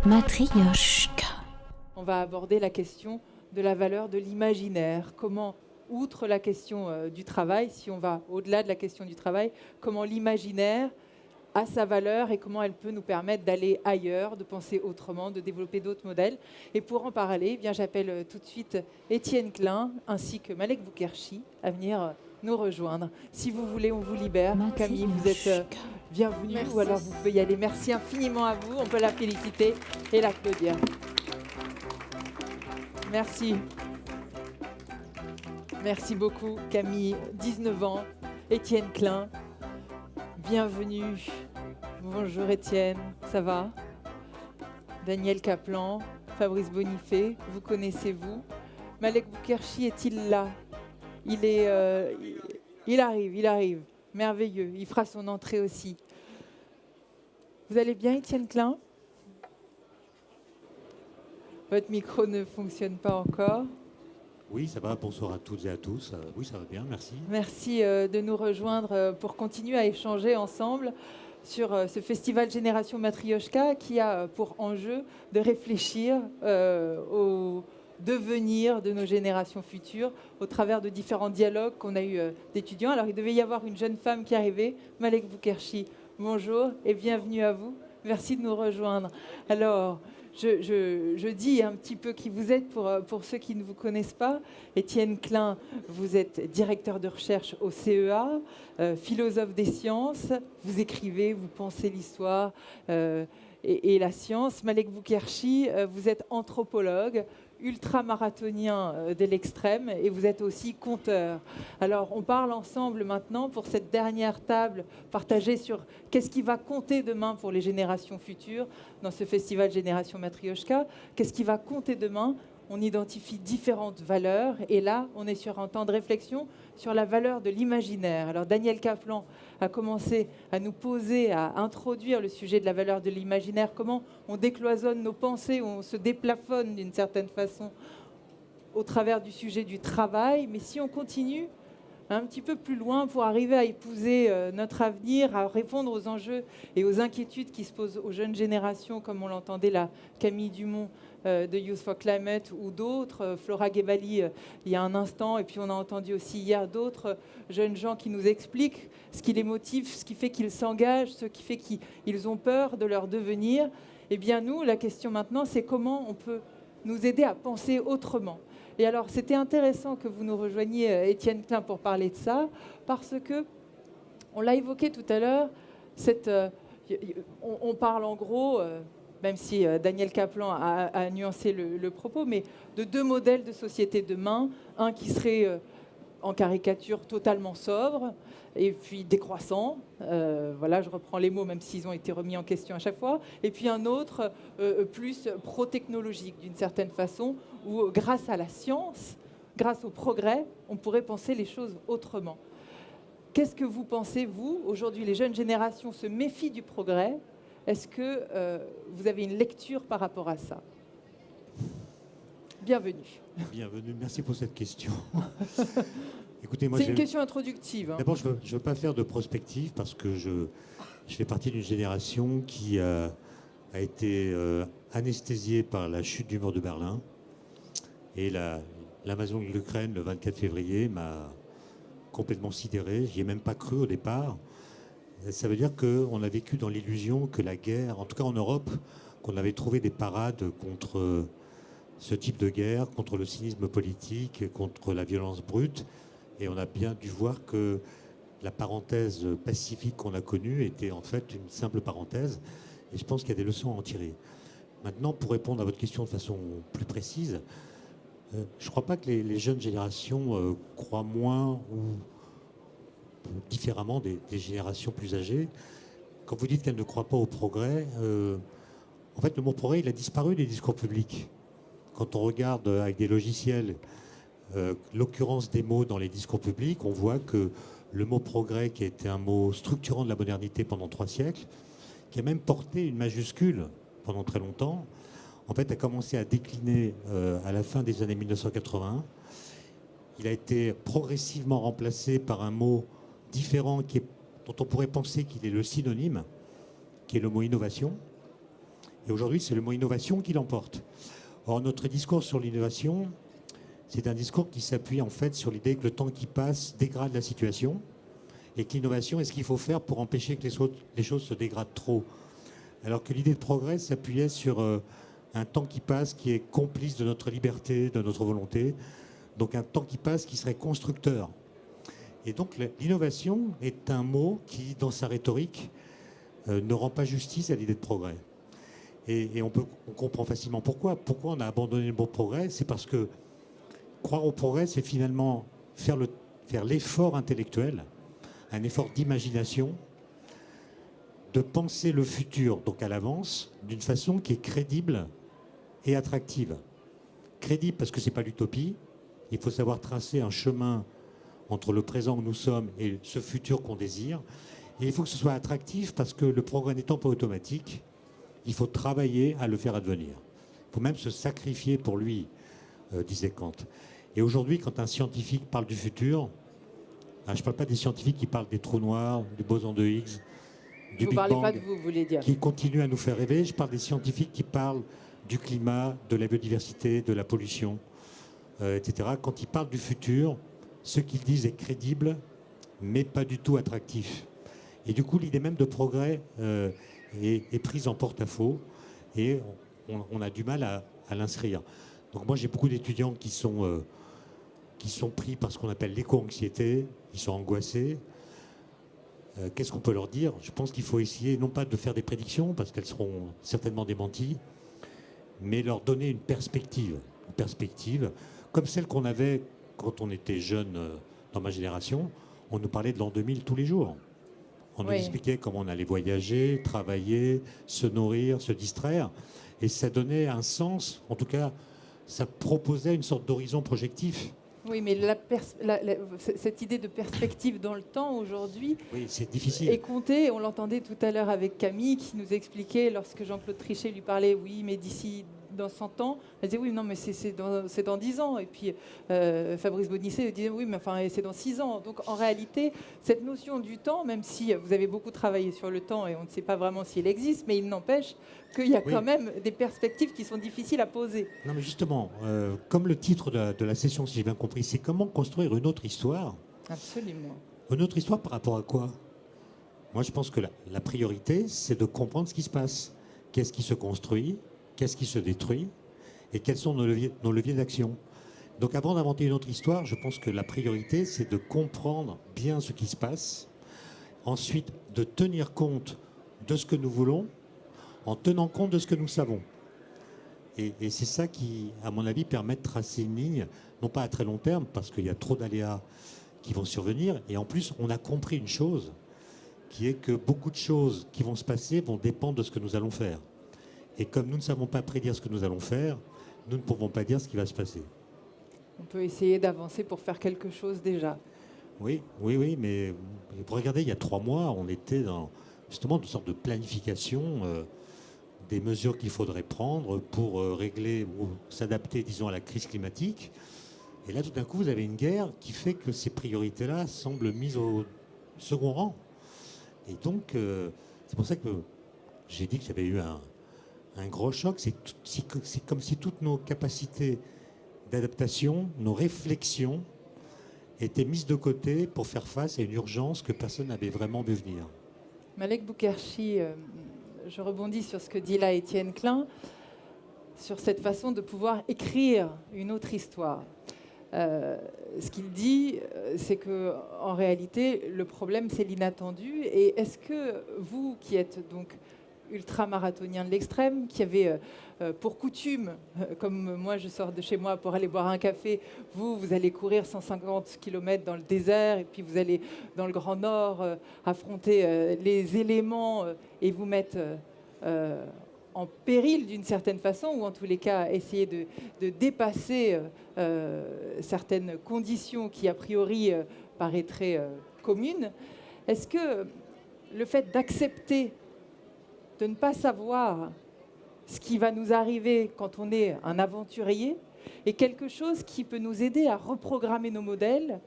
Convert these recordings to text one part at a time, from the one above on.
Matryoshka. On va aborder la question de la valeur de l'imaginaire. Comment, outre la question du travail, si on va au-delà de la question du travail, comment l'imaginaire a sa valeur et comment elle peut nous permettre d'aller ailleurs, de penser autrement, de développer d'autres modèles. Et pour en parler, eh bien, j'appelle tout de suite Étienne Klein ainsi que Malek Boukherchi à venir nous rejoindre. Si vous voulez, on vous libère. Camille, vous êtes bienvenue. Merci. Ou alors vous pouvez y aller. Merci infiniment à vous. On peut la féliciter et l'applaudir. Merci. Merci beaucoup, Camille. 19 ans, Étienne Klein. Bienvenue. Bonjour Étienne, ça va? Daniel Kaplan, Fabrice Bonifay, vous connaissez-vous? Malek Boukherchi est-il là? Il arrive. Merveilleux, il fera son entrée aussi. Vous allez bien, Étienne Klein? Votre micro ne fonctionne pas encore. Oui, ça va. Bonsoir à toutes et à tous. Oui, ça va bien, merci. Merci de nous rejoindre pour continuer à échanger ensemble sur ce festival Génération Matryoshka qui a pour enjeu de réfléchir au devenir de nos générations futures au travers de différents dialogues qu'on a eu d'étudiants. Alors, il devait y avoir une jeune femme qui arrivait, Malek Boukherchi. Bonjour et bienvenue à vous. Merci de nous rejoindre. Alors, je dis un petit peu qui vous êtes pour ceux qui ne vous connaissent pas. Étienne Klein, vous êtes directeur de recherche au CEA, philosophe des sciences. Vous écrivez, vous pensez l'histoire et la science. Malek Boukherchi, vous êtes anthropologue, ultramarathonien de l'extrême et vous êtes aussi conteur. Alors, on parle ensemble maintenant pour cette dernière table partagée sur qu'est-ce qui va compter demain pour les générations futures dans ce festival Génération Matryoshka. Qu'est-ce qui va compter demain? On identifie différentes valeurs et là, on est sur un temps de réflexion sur la valeur de l'imaginaire. Alors, Daniel Kaplan a commencé à nous poser, à introduire le sujet de la valeur de l'imaginaire, comment on décloisonne nos pensées, on se déplafonne d'une certaine façon au travers du sujet du travail. Mais si on continue un petit peu plus loin pour arriver à épouser notre avenir, à répondre aux enjeux et aux inquiétudes qui se posent aux jeunes générations, comme on l'entendait là, Camille Dumont de Youth for Climate ou d'autres, Flora Gebali il y a un instant, et puis on a entendu aussi hier d'autres jeunes gens qui nous expliquent ce qui les motive, ce qui fait qu'ils s'engagent, ce qui fait qu'ils ont peur de leur devenir. Eh bien nous, la question maintenant, c'est comment on peut nous aider à penser autrement. Et alors, c'était intéressant que vous nous rejoigniez, Étienne Klein, pour parler de ça, parce que, on l'a évoqué tout à l'heure, on parle en gros, même si Daniel Kaplan a nuancé le propos, mais de deux modèles de société demain, un qui serait en caricature totalement sobre, et puis décroissant, voilà, je reprends les mots même s'ils ont été remis en question à chaque fois, et puis un autre plus pro-technologique d'une certaine façon, où grâce à la science, grâce au progrès, on pourrait penser les choses autrement. Qu'est-ce que vous pensez, vous? Aujourd'hui, les jeunes générations se méfient du progrès. Est-ce que vous avez une lecture par rapport à ça? Bienvenue. Bienvenue, merci pour cette question. Écoutez, moi, c'est une question introductive. Hein. D'abord, je veux pas faire de prospective parce que je fais partie d'une génération qui a été anesthésiée par la chute du mur de Berlin. Et l'invasion de l'Ukraine le 24 février m'a complètement sidéré. J'y ai même pas cru au départ. Ça veut dire qu'on a vécu dans l'illusion que la guerre, en tout cas en Europe, qu'on avait trouvé des parades contre ce type de guerre, contre le cynisme politique, contre la violence brute. Et on a bien dû voir que la parenthèse pacifique qu'on a connue était en fait une simple parenthèse. Et je pense qu'il y a des leçons à en tirer. Maintenant, pour répondre à votre question de façon plus précise, je ne crois pas que les jeunes générations croient moins ou différemment des générations plus âgées. Quand vous dites qu'elles ne croient pas au progrès, en fait, le mot progrès, il a disparu des discours publics. Quand on regarde avec des logiciels l'occurrence des mots dans les discours publics, on voit que le mot progrès, qui a été un mot structurant de la modernité pendant 3 siècles, qui a même porté une majuscule pendant très longtemps, en fait, a commencé à décliner à la fin des années 1980. Il a été progressivement remplacé par un mot différent dont on pourrait penser qu'il est le synonyme, qui est le mot innovation. Et aujourd'hui, c'est le mot innovation qui l'emporte. Or, notre discours sur l'innovation, c'est un discours qui s'appuie en fait sur l'idée que le temps qui passe dégrade la situation et que l'innovation est ce qu'il faut faire pour empêcher que les choses se dégradent trop. Alors que l'idée de progrès s'appuyait sur un temps qui passe qui est complice de notre liberté, de notre volonté, donc un temps qui passe qui serait constructeur. Et donc l'innovation est un mot qui, dans sa rhétorique, ne rend pas justice à l'idée de progrès. Et on comprend facilement pourquoi. Pourquoi on a abandonné le mot progrès? C'est parce que croire au progrès, c'est finalement faire l'effort intellectuel, un effort d'imagination, de penser le futur, donc à l'avance, d'une façon qui est crédible et attractive. Crédible parce que ce n'est pas l'utopie. Il faut savoir tracer un chemin entre le présent où nous sommes et ce futur qu'on désire. Et il faut que ce soit attractif parce que le progrès n'étant pas automatique, il faut travailler à le faire advenir. Il faut même se sacrifier pour lui, disait Kant. Et aujourd'hui, quand un scientifique parle du futur, je ne parle pas des scientifiques qui parlent des trous noirs, du boson de Higgs, du vous Big parlez Bang, pas de vous voulez dire. qui continuent à nous faire rêver. Je parle des scientifiques qui parlent du climat, de la biodiversité, de la pollution, etc. Quand ils parlent du futur, ce qu'ils disent est crédible, mais pas du tout attractif. Et du coup, l'idée même de progrès est prise en porte-à-faux et on a du mal à l'inscrire. Donc moi, j'ai beaucoup d'étudiants qui sont pris par ce qu'on appelle l'éco-anxiété, ils sont angoissés. Qu'est-ce qu'on peut leur dire? Je pense qu'il faut essayer, non pas de faire des prédictions, parce qu'elles seront certainement démenties, mais leur donner une perspective comme celle qu'on avait quand on était jeune dans ma génération. On nous parlait de l'an 2000 tous les jours. On nous expliquait comment on allait voyager, travailler, se nourrir, se distraire. Et ça donnait un sens, en tout cas, ça proposait une sorte d'horizon projectif. Oui, mais cette idée de perspective dans le temps aujourd'hui c'est difficile. Est comptée. On l'entendait tout à l'heure avec Camille qui nous expliquait, lorsque Jean-Claude Trichet lui parlait, oui, mais d'ici dans 100 ans, elle disait oui, non, mais c'est dans 10 ans. Et puis Fabrice Bonisset disait oui, mais enfin, c'est dans 6 ans. Donc en réalité, cette notion du temps, même si vous avez beaucoup travaillé sur le temps et on ne sait pas vraiment si elle existe, mais il n'empêche qu'il y a quand même des perspectives qui sont difficiles à poser. Non, mais justement, comme le titre de la session, si j'ai bien compris, c'est comment construire une autre histoire. Absolument. Une autre histoire par rapport à quoi? Moi, je pense que la priorité, c'est de comprendre ce qui se passe. Qu'est-ce qui se construit? Qu'est-ce qui se détruit? Et quels sont nos leviers d'action? Donc avant d'inventer une autre histoire, je pense que la priorité, c'est de comprendre bien ce qui se passe. Ensuite, de tenir compte de ce que nous voulons en tenant compte de ce que nous savons. Et c'est ça qui, à mon avis, permet de tracer une ligne, non pas à très long terme, parce qu'il y a trop d'aléas qui vont survenir. Et en plus, on a compris une chose, qui est que beaucoup de choses qui vont se passer vont dépendre de ce que nous allons faire. Et comme nous ne savons pas prédire ce que nous allons faire, nous ne pouvons pas dire ce qui va se passer. On peut essayer d'avancer pour faire quelque chose déjà. Oui, mais pour regarder, il y a 3 mois, on était dans justement une sorte de planification des mesures qu'il faudrait prendre pour régler ou s'adapter, disons, à la crise climatique. Et là, tout d'un coup, vous avez une guerre qui fait que ces priorités-là semblent mises au second rang. Et donc, c'est pour ça que j'ai dit que j'avais eu un gros choc. C'est comme si toutes nos capacités d'adaptation, nos réflexions, étaient mises de côté pour faire face à une urgence que personne n'avait vraiment vu venir. Malek Boukherchi, je rebondis sur ce que dit là Étienne Klein, sur cette façon de pouvoir écrire une autre histoire. Ce qu'il dit, c'est qu'en réalité, le problème, c'est l'inattendu. Et est-ce que vous, qui êtes donc ultra-marathonien de l'extrême, qui avez pour coutume, comme moi je sors de chez moi pour aller boire un café, vous allez courir 150 km dans le désert et puis vous allez dans le Grand Nord affronter les éléments et vous mettre en péril d'une certaine façon, ou en tous les cas essayer de dépasser certaines conditions qui a priori paraîtraient communes. Est-ce que le fait d'accepter de ne pas savoir ce qui va nous arriver quand on est un aventurier est quelque chose qui peut nous aider à reprogrammer nos modèles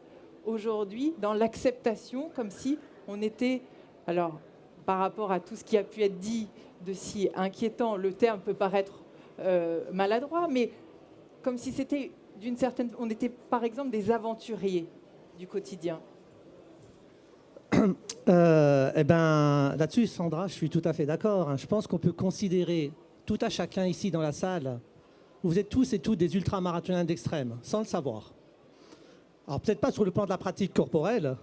aujourd'hui dans l'acceptation, comme si on était, alors par rapport à tout ce qui a pu être dit de si inquiétant. Le terme peut paraître maladroit, mais comme si c'était on était par exemple des aventuriers du quotidien. Là-dessus, Sandra, je suis tout à fait d'accord. Je pense qu'on peut considérer tout à chacun ici dans la salle, vous êtes tous et toutes des ultramarathoniens d'extrême, sans le savoir. Alors peut-être pas sur le plan de la pratique corporelle,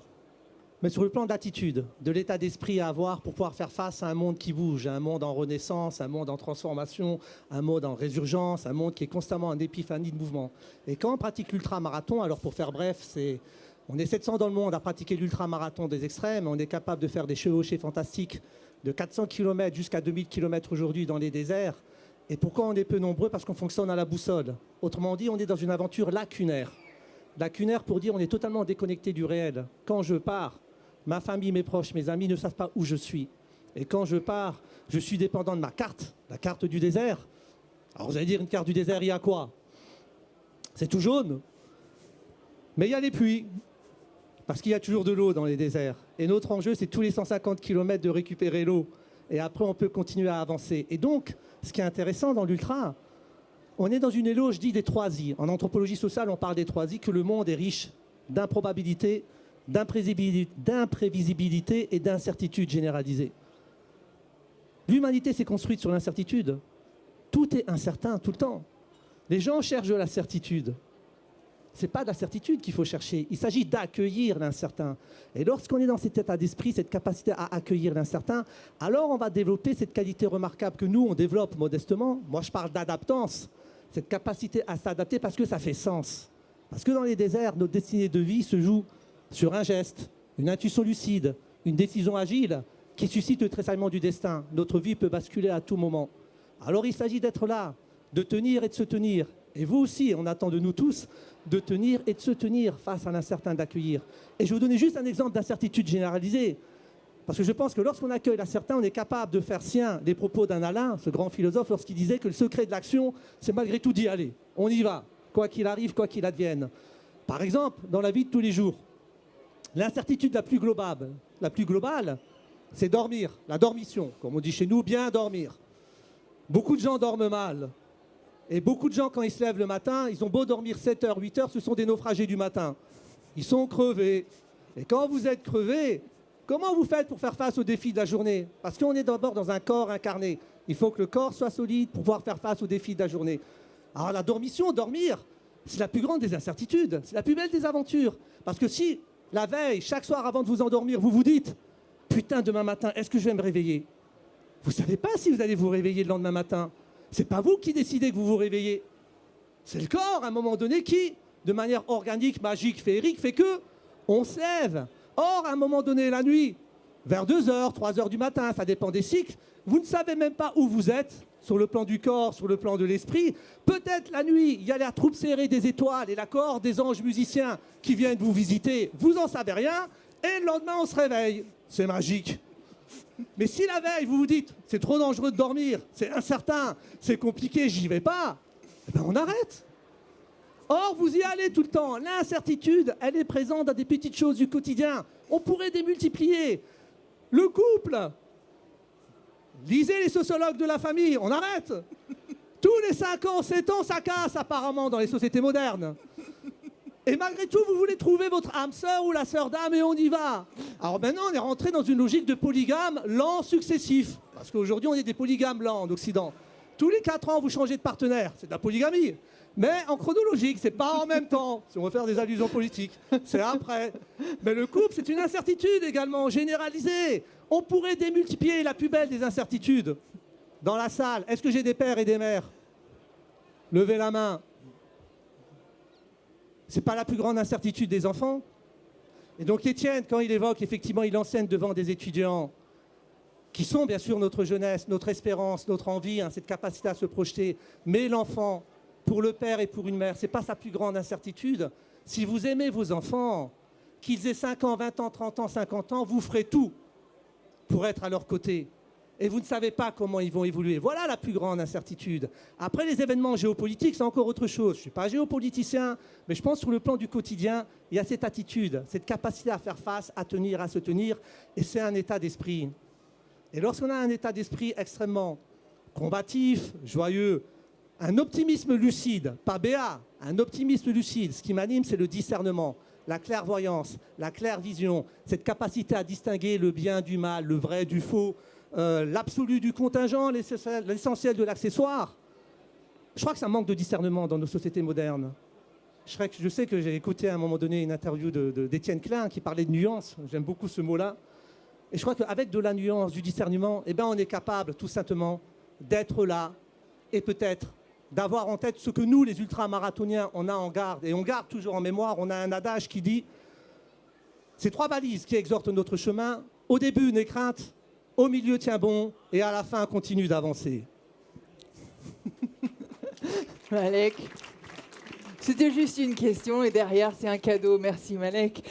mais sur le plan d'attitude, de l'état d'esprit à avoir pour pouvoir faire face à un monde qui bouge, un monde en renaissance, un monde en transformation, un monde en résurgence, un monde qui est constamment en épiphanie de mouvement. Et quand on pratique l'ultramarathon, alors pour faire bref, on est 700 dans le monde à pratiquer l'ultramarathon des extrêmes, on est capable de faire des chevauchées fantastiques de 400 km jusqu'à 2000 km aujourd'hui dans les déserts. Et pourquoi on est peu nombreux? Parce qu'on fonctionne à la boussole. Autrement dit, on est dans une aventure lacunaire. Lacunaire pour dire on est totalement déconnecté du réel. Quand je pars, ma famille, mes proches, mes amis ne savent pas où je suis. Et quand je pars, je suis dépendant de ma carte, la carte du désert. Alors vous allez dire, une carte du désert, il y a quoi? C'est tout jaune. Mais il y a les pluies. Parce qu'il y a toujours de l'eau dans les déserts. Et notre enjeu, c'est tous les 150 km de récupérer l'eau. Et après, on peut continuer à avancer. Et donc, ce qui est intéressant dans l'ultra, on est dans une éloge, je dis, des 3 I. En anthropologie sociale, on parle des 3 I, que le monde est riche d'improbabilité, d'imprévisibilité et d'incertitude généralisée. L'humanité s'est construite sur l'incertitude. Tout est incertain tout le temps. Les gens cherchent de la certitude. Ce n'est pas de la certitude qu'il faut chercher. Il s'agit d'accueillir l'incertain. Et lorsqu'on est dans cet état d'esprit, cette capacité à accueillir l'incertain, alors on va développer cette qualité remarquable que nous, on développe modestement. Moi, je parle d'adaptance. Cette capacité à s'adapter parce que ça fait sens. Parce que dans les déserts, notre destinée de vie se joue sur un geste, une intuition lucide, une décision agile qui suscite le tressaillement du destin. Notre vie peut basculer à tout moment. Alors il s'agit d'être là, de tenir et de se tenir. Et vous aussi, on attend de nous tous de tenir et de se tenir face à l'incertain, d'accueillir. Et je vais vous donner juste un exemple d'incertitude généralisée. Parce que je pense que lorsqu'on accueille l'incertain, on est capable de faire sien les propos d'un Alain, ce grand philosophe, lorsqu'il disait que le secret de l'action, c'est malgré tout d'y aller. On y va, quoi qu'il arrive, quoi qu'il advienne. Par exemple, dans la vie de tous les jours, l'incertitude la plus globale, c'est dormir, la dormition, comme on dit chez nous, bien dormir. Beaucoup de gens dorment mal. Et beaucoup de gens, quand ils se lèvent le matin, ils ont beau dormir 7 heures, 8 heures, ce sont des naufragés du matin. Ils sont crevés. Et quand vous êtes crevé, comment vous faites pour faire face aux défis de la journée? Parce qu'on est d'abord dans un corps incarné. Il faut que le corps soit solide pour pouvoir faire face aux défis de la journée. Alors la dormition, dormir, c'est la plus grande des incertitudes. C'est la plus belle des aventures. Parce que si, la veille, chaque soir avant de vous endormir, vous vous dites « Putain, demain matin, est-ce que je vais me réveiller ?» Vous ne savez pas si vous allez vous réveiller le lendemain matin. Ce n'est pas vous qui décidez que vous vous réveillez. C'est le corps, à un moment donné, qui, de manière organique, magique, féerique, fait que on se lève. Or, à un moment donné, la nuit, vers 2 heures, 3 heures du matin, ça dépend des cycles, vous ne savez même pas où vous êtes, sur le plan du corps, sur le plan de l'esprit. Peut-être la nuit, il y a la troupe serrée des étoiles et la cohorte des anges musiciens qui viennent vous visiter. Vous n'en savez rien, et le lendemain, on se réveille. C'est magique. Mais si la veille, vous vous dites, c'est trop dangereux de dormir, c'est incertain, c'est compliqué, j'y vais pas, eh ben on arrête. Or, vous y allez tout le temps. L'incertitude, elle est présente dans des petites choses du quotidien. On pourrait démultiplier. Le couple. Lisez les sociologues de la famille, on arrête. Tous les 5 ans, 7 ans, ça casse apparemment dans les sociétés modernes. Et malgré tout, vous voulez trouver votre âme sœur ou la sœur d'âme et on y va. Alors maintenant, on est rentré dans une logique de polygame lent successif. Parce qu'aujourd'hui, on est des polygames lents en Occident. Tous les 4 ans, vous changez de partenaire. C'est de la polygamie. Mais en chronologique, c'est pas en même temps. Si on veut faire des allusions politiques, c'est après. Mais le couple, c'est une incertitude également, généralisée. On pourrait démultiplier la plus belle des incertitudes. Dans la salle, est-ce que j'ai des pères et des mères? Levez la main. C'est pas la plus grande incertitude des enfants? Et donc Étienne, quand il évoque, effectivement, il enseigne devant des étudiants qui sont bien sûr notre jeunesse, notre espérance, notre envie, cette capacité à se projeter. Mais l'enfant, pour le père et pour une mère, ce n'est pas sa plus grande incertitude. Si vous aimez vos enfants, qu'ils aient 5 ans, 20 ans, 30 ans, 50 ans, vous ferez tout pour être à leur côté. Et vous ne savez pas comment ils vont évoluer. Voilà la plus grande incertitude. Après, les événements géopolitiques, c'est encore autre chose. Je ne suis pas géopoliticien, mais je pense sur le plan du quotidien, il y a cette attitude, cette capacité à faire face, à tenir, à se tenir. Et c'est un état d'esprit. Et lorsqu'on a un état d'esprit extrêmement combatif, joyeux, un optimisme lucide, pas béat, un optimisme lucide, ce qui m'anime, c'est le discernement, la clairvoyance, la clairvision, cette capacité à distinguer le bien du mal, le vrai du faux, l'absolu du contingent, l'essentiel de l'accessoire. Je crois que ça manque de discernement dans nos sociétés modernes. Je sais que j'ai écouté à un moment donné une interview d'Étienne Klein qui parlait de nuance. J'aime beaucoup ce mot-là. Et je crois qu'avec de la nuance, du discernement, eh ben on est capable tout simplement d'être là et peut-être d'avoir en tête ce que nous, les ultramarathoniens, on a en garde. Et on garde toujours en mémoire, on a un adage qui dit « Ces 3 balises qui exhortent notre chemin, au début, n'aie crainte, au milieu, tiens bon, et à la fin, continue d'avancer. » Malek, c'était juste une question et derrière c'est un cadeau. Merci Malek.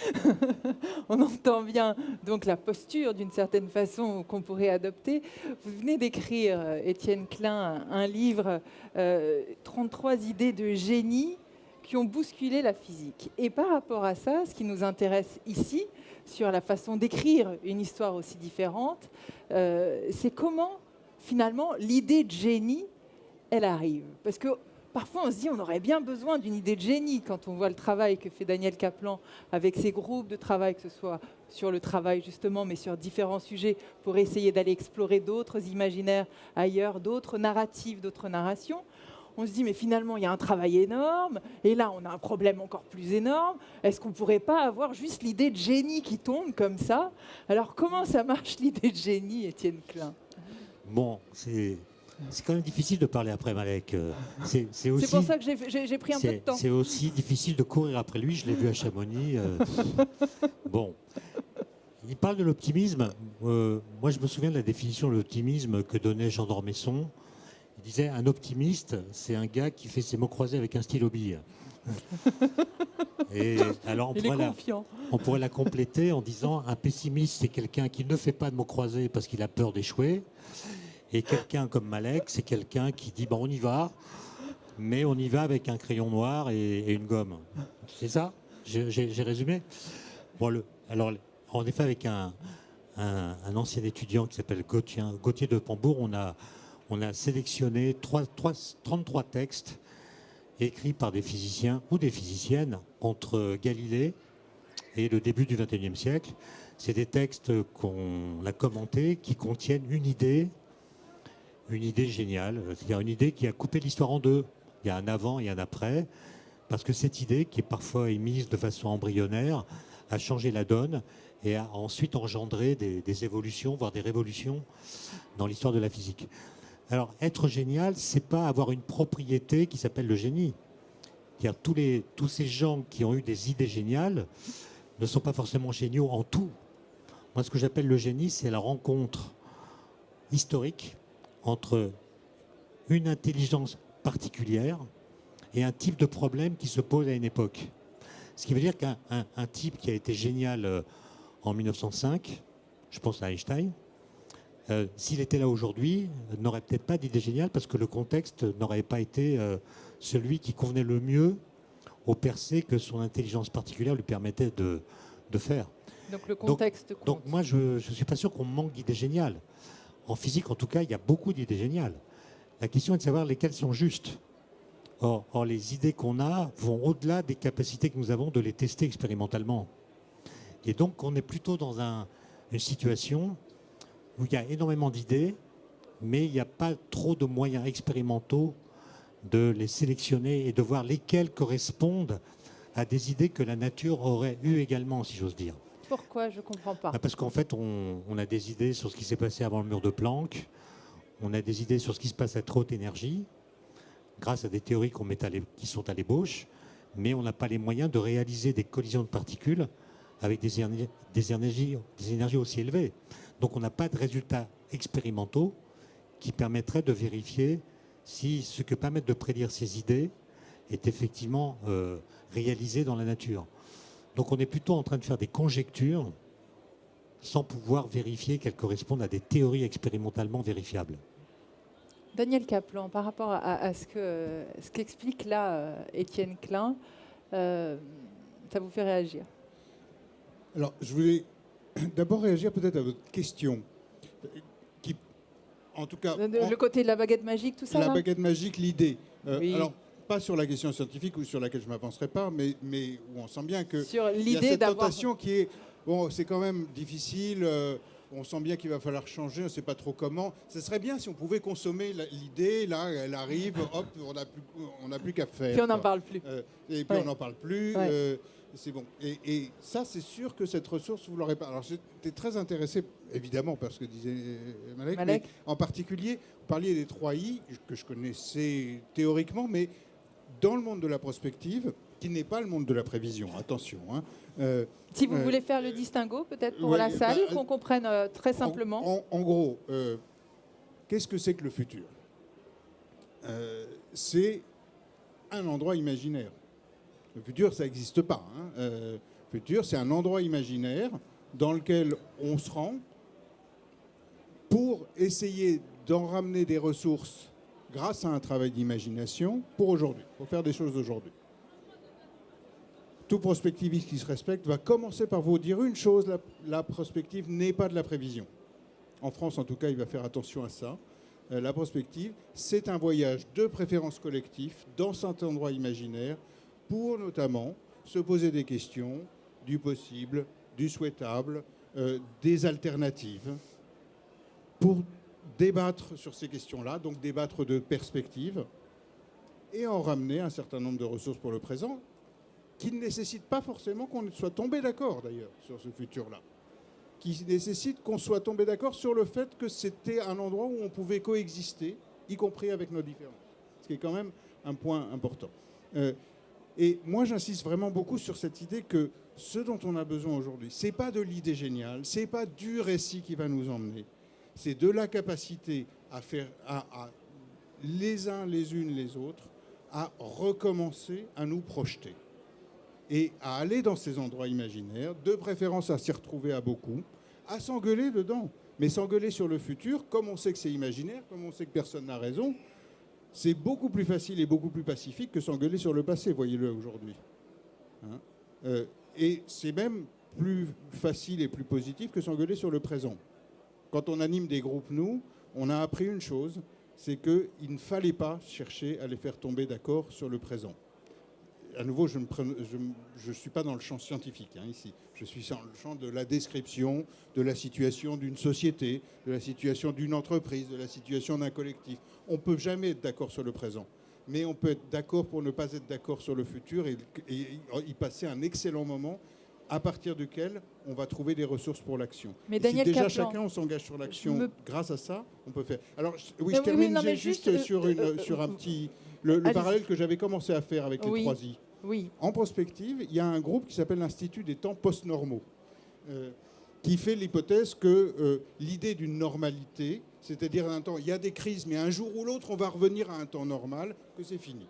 On entend bien donc la posture d'une certaine façon qu'on pourrait adopter. Vous venez d'écrire, Étienne Klein, un livre, 33 idées de génie qui ont bousculé la physique. Et par rapport à ça, ce qui nous intéresse ici, sur la façon d'écrire une histoire aussi différente, c'est comment finalement l'idée de génie, elle arrive. Parce que parfois, on se dit on aurait bien besoin d'une idée de génie quand on voit le travail que fait Daniel Kaplan avec ses groupes de travail, que ce soit sur le travail justement, mais sur différents sujets pour essayer d'aller explorer d'autres imaginaires ailleurs, d'autres narratifs, d'autres narrations. On se dit mais finalement, il y a un travail énorme et là, on a un problème encore plus énorme. Est-ce qu'on ne pourrait pas avoir juste l'idée de génie qui tombe comme ça? Alors, comment ça marche l'idée de génie, Étienne Klein? Bon, c'est quand même difficile de parler après Malek. C'est pour ça que j'ai pris un peu de temps. C'est aussi difficile de courir après lui. Je l'ai vu à Chamonix. Bon, il parle de l'optimisme. Moi, je me souviens de la définition de l'optimisme que donnait Jean d'Ormesson. Il disait un optimiste, c'est un gars qui fait ses mots croisés avec un stylo bille. Et alors on pourrait la compléter en disant un pessimiste, c'est quelqu'un qui ne fait pas de mots croisés parce qu'il a peur d'échouer. Et quelqu'un comme Malek, c'est quelqu'un qui dit bon, on y va, mais on y va avec un crayon noir et une gomme. C'est ça? J'ai résumé? Bon, alors, en effet, avec un ancien étudiant qui s'appelle Gauthier de Pambourg, on a sélectionné 33 textes écrits par des physiciens ou des physiciennes entre Galilée et le début du XXIe siècle. C'est des textes qu'on a commentés qui contiennent une idée géniale, c'est-à-dire une idée qui a coupé l'histoire en deux. Il y a un avant et un après, parce que cette idée, qui est parfois émise de façon embryonnaire, a changé la donne et a ensuite engendré des évolutions, voire des révolutions dans l'histoire de la physique. Alors, être génial, c'est pas avoir une propriété qui s'appelle le génie. C'est-à-dire, tous ces gens qui ont eu des idées géniales ne sont pas forcément géniaux en tout. Moi, ce que j'appelle le génie, c'est la rencontre historique entre une intelligence particulière et un type de problème qui se pose à une époque. Ce qui veut dire qu'un type qui a été génial en 1905, je pense à Einstein, s'il était là aujourd'hui, n'aurait peut-être pas d'idée géniale parce que le contexte n'aurait pas été celui qui convenait le mieux au percées que son intelligence particulière lui permettait de faire. Donc le contexte compte. Donc moi, je ne suis pas sûr qu'on manque d'idées géniales. En physique, en tout cas, il y a beaucoup d'idées géniales. La question est de savoir lesquelles sont justes. Or les idées qu'on a vont au-delà des capacités que nous avons de les tester expérimentalement. Et donc, on est plutôt dans une situation où il y a énormément d'idées, mais il n'y a pas trop de moyens expérimentaux de les sélectionner et de voir lesquelles correspondent à des idées que la nature aurait eues également, si j'ose dire. Pourquoi? Je ne comprends pas. Parce qu'en fait, on a des idées sur ce qui s'est passé avant le mur de Planck, on a des idées sur ce qui se passe à trop haute énergie, grâce à des théories qui sont à l'ébauche, mais on n'a pas les moyens de réaliser des collisions de particules avec des énergies aussi élevées. Donc on n'a pas de résultats expérimentaux qui permettraient de vérifier si ce que permettent de prédire ces idées est effectivement réalisé dans la nature. Donc on est plutôt en train de faire des conjectures sans pouvoir vérifier qu'elles correspondent à des théories expérimentalement vérifiables. Daniel Kaplan, par rapport à ce qu'explique là Étienne Klein, ça vous fait réagir? Alors, je voulais d'abord réagir peut-être à votre question. en tout cas, Le côté de la baguette magique, tout ça la là baguette magique, l'idée. Oui. Alors, pas sur la question scientifique ou sur laquelle je ne m'avancerai pas, mais où on sent bien que Sur il y a l'idée cette d'avoir... tentation qui est, bon, c'est quand même difficile, on sent bien qu'il va falloir changer, on ne sait pas trop comment. Ce serait bien si on pouvait consommer l'idée, là, elle arrive, hop, on n'a plus qu'à faire. Puis on n'en quoi. parle plus. Et puis Ouais. on n'en parle plus. Ouais. C'est bon. Et ça, c'est sûr que cette ressource, vous l'aurez pas. Alors j'étais très intéressé, évidemment, par ce que disait Malek, Malek. mais en particulier, vous parliez des 3 I, que je connaissais théoriquement, mais dans le monde de la prospective, qui n'est pas le monde de la prévision, attention. Hein, Si vous voulez faire le distinguo, peut-être pour ouais, la salle, bah, qu'on comprenne très simplement. En gros, qu'est-ce que c'est que le futur? C'est un endroit imaginaire. Le futur, ça n'existe pas. Hein. Le futur, c'est un endroit imaginaire dans lequel on se rend pour essayer d'en ramener des ressources grâce à un travail d'imagination pour aujourd'hui, pour faire des choses aujourd'hui. Tout prospectiviste qui se respecte va commencer par vous dire une chose, la prospective n'est pas de la prévision. En France, en tout cas, il va faire attention à ça. La prospective, c'est un voyage de préférence collectif dans cet endroit imaginaire pour notamment se poser des questions du possible, du souhaitable, des alternatives, pour débattre sur ces questions-là, donc débattre de perspectives, et en ramener un certain nombre de ressources pour le présent, qui ne nécessitent pas forcément qu'on soit tombé d'accord, d'ailleurs, sur ce futur-là, qui nécessite qu'on soit tombé d'accord sur le fait que c'était un endroit où on pouvait coexister, y compris avec nos différences, ce qui est quand même un point important. Et moi, j'insiste vraiment beaucoup sur cette idée que ce dont on a besoin aujourd'hui, c'est pas de l'idée géniale, c'est pas du récit qui va nous emmener, c'est de la capacité à faire, à les uns, les unes, les autres, à recommencer à nous projeter et à aller dans ces endroits imaginaires, de préférence à s'y retrouver à beaucoup, à s'engueuler dedans, mais s'engueuler sur le futur, comme on sait que c'est imaginaire, comme on sait que personne n'a raison. C'est beaucoup plus facile et beaucoup plus pacifique que s'engueuler sur le passé, voyez-le aujourd'hui. Hein, et c'est même plus facile et plus positif que s'engueuler sur le présent. Quand on anime des groupes, nous, on a appris une chose, c'est qu'il ne fallait pas chercher à les faire tomber d'accord sur le présent. À nouveau, je ne suis pas dans le champ scientifique ici. Je suis dans le champ de la description de la situation d'une société, de la situation d'une entreprise, de la situation d'un collectif. On ne peut jamais être d'accord sur le présent, mais on peut être d'accord pour ne pas être d'accord sur le futur et y passer un excellent moment à partir duquel on va trouver des ressources pour l'action. Mais Si Daniel déjà Kaplan, chacun on s'engage sur l'action, grâce à ça, on peut faire. Alors oui, Non, je termine non, mais juste sur un petit le parallèle que j'avais commencé à faire avec les Oui. 3 I. Oui. En prospective, il y a un groupe qui s'appelle l'Institut des temps post-normaux, qui fait l'hypothèse que l'idée d'une normalité, c'est-à-dire un temps, il y a des crises, mais un jour ou l'autre, on va revenir à un temps normal, que c'est fini.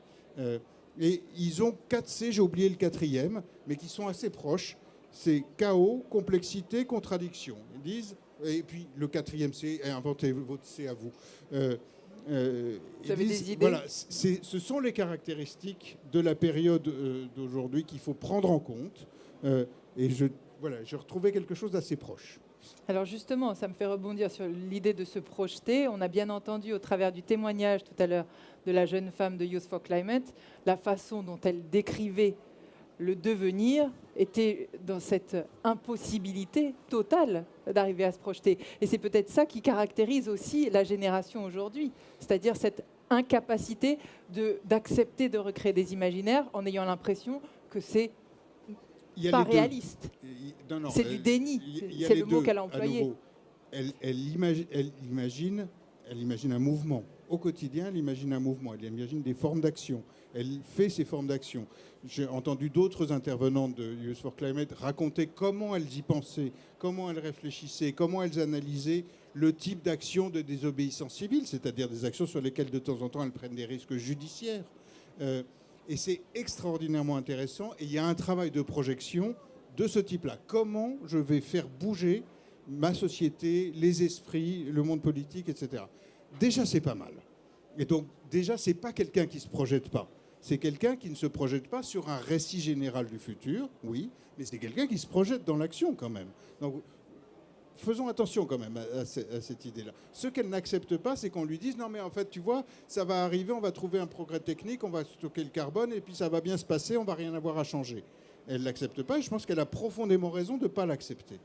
Et ils ont 4 C, j'ai oublié le 4e, mais qui sont assez proches. C'est chaos, complexité, contradiction. Ils disent, et puis le 4e C, inventez votre C à vous. Vous avez des idées? Voilà, ce sont les caractéristiques de la période d'aujourd'hui qu'il faut prendre en compte. Et je retrouvais quelque chose d'assez proche. Alors justement, ça me fait rebondir sur l'idée de se projeter. On a bien entendu au travers du témoignage tout à l'heure de la jeune femme de Youth for Climate, la façon dont elle décrivait le devenir était dans cette impossibilité totale d'arriver à se projeter. Et c'est peut-être ça qui caractérise aussi la génération aujourd'hui, c'est-à-dire cette incapacité d'accepter de recréer des imaginaires en ayant l'impression que c'est pas réaliste. C'est du déni, c'est le mot qu'elle a employé. Elle imagine un mouvement. Au quotidien, elle imagine un mouvement, elle imagine des formes d'action. Elle fait ces formes d'action. J'ai entendu d'autres intervenantes de Youth for Climate raconter comment elles y pensaient, comment elles réfléchissaient, comment elles analysaient le type d'action de désobéissance civile, c'est-à-dire des actions sur lesquelles de temps en temps elles prennent des risques judiciaires. Et c'est extraordinairement intéressant. Et il y a un travail de projection de ce type-là. Comment je vais faire bouger ma société, les esprits, le monde politique, etc. Déjà, c'est pas mal. Et donc, déjà, c'est pas quelqu'un qui se projette pas. C'est quelqu'un qui ne se projette pas sur un récit général du futur, oui, mais c'est quelqu'un qui se projette dans l'action quand même. Donc, faisons attention quand même à cette idée-là. Ce qu'elle n'accepte pas, c'est qu'on lui dise non mais en fait tu vois, ça va arriver, on va trouver un progrès technique, on va stocker le carbone et puis ça va bien se passer, on va rien avoir à changer. Elle l'accepte pas et je pense qu'elle a profondément raison de ne pas l'accepter.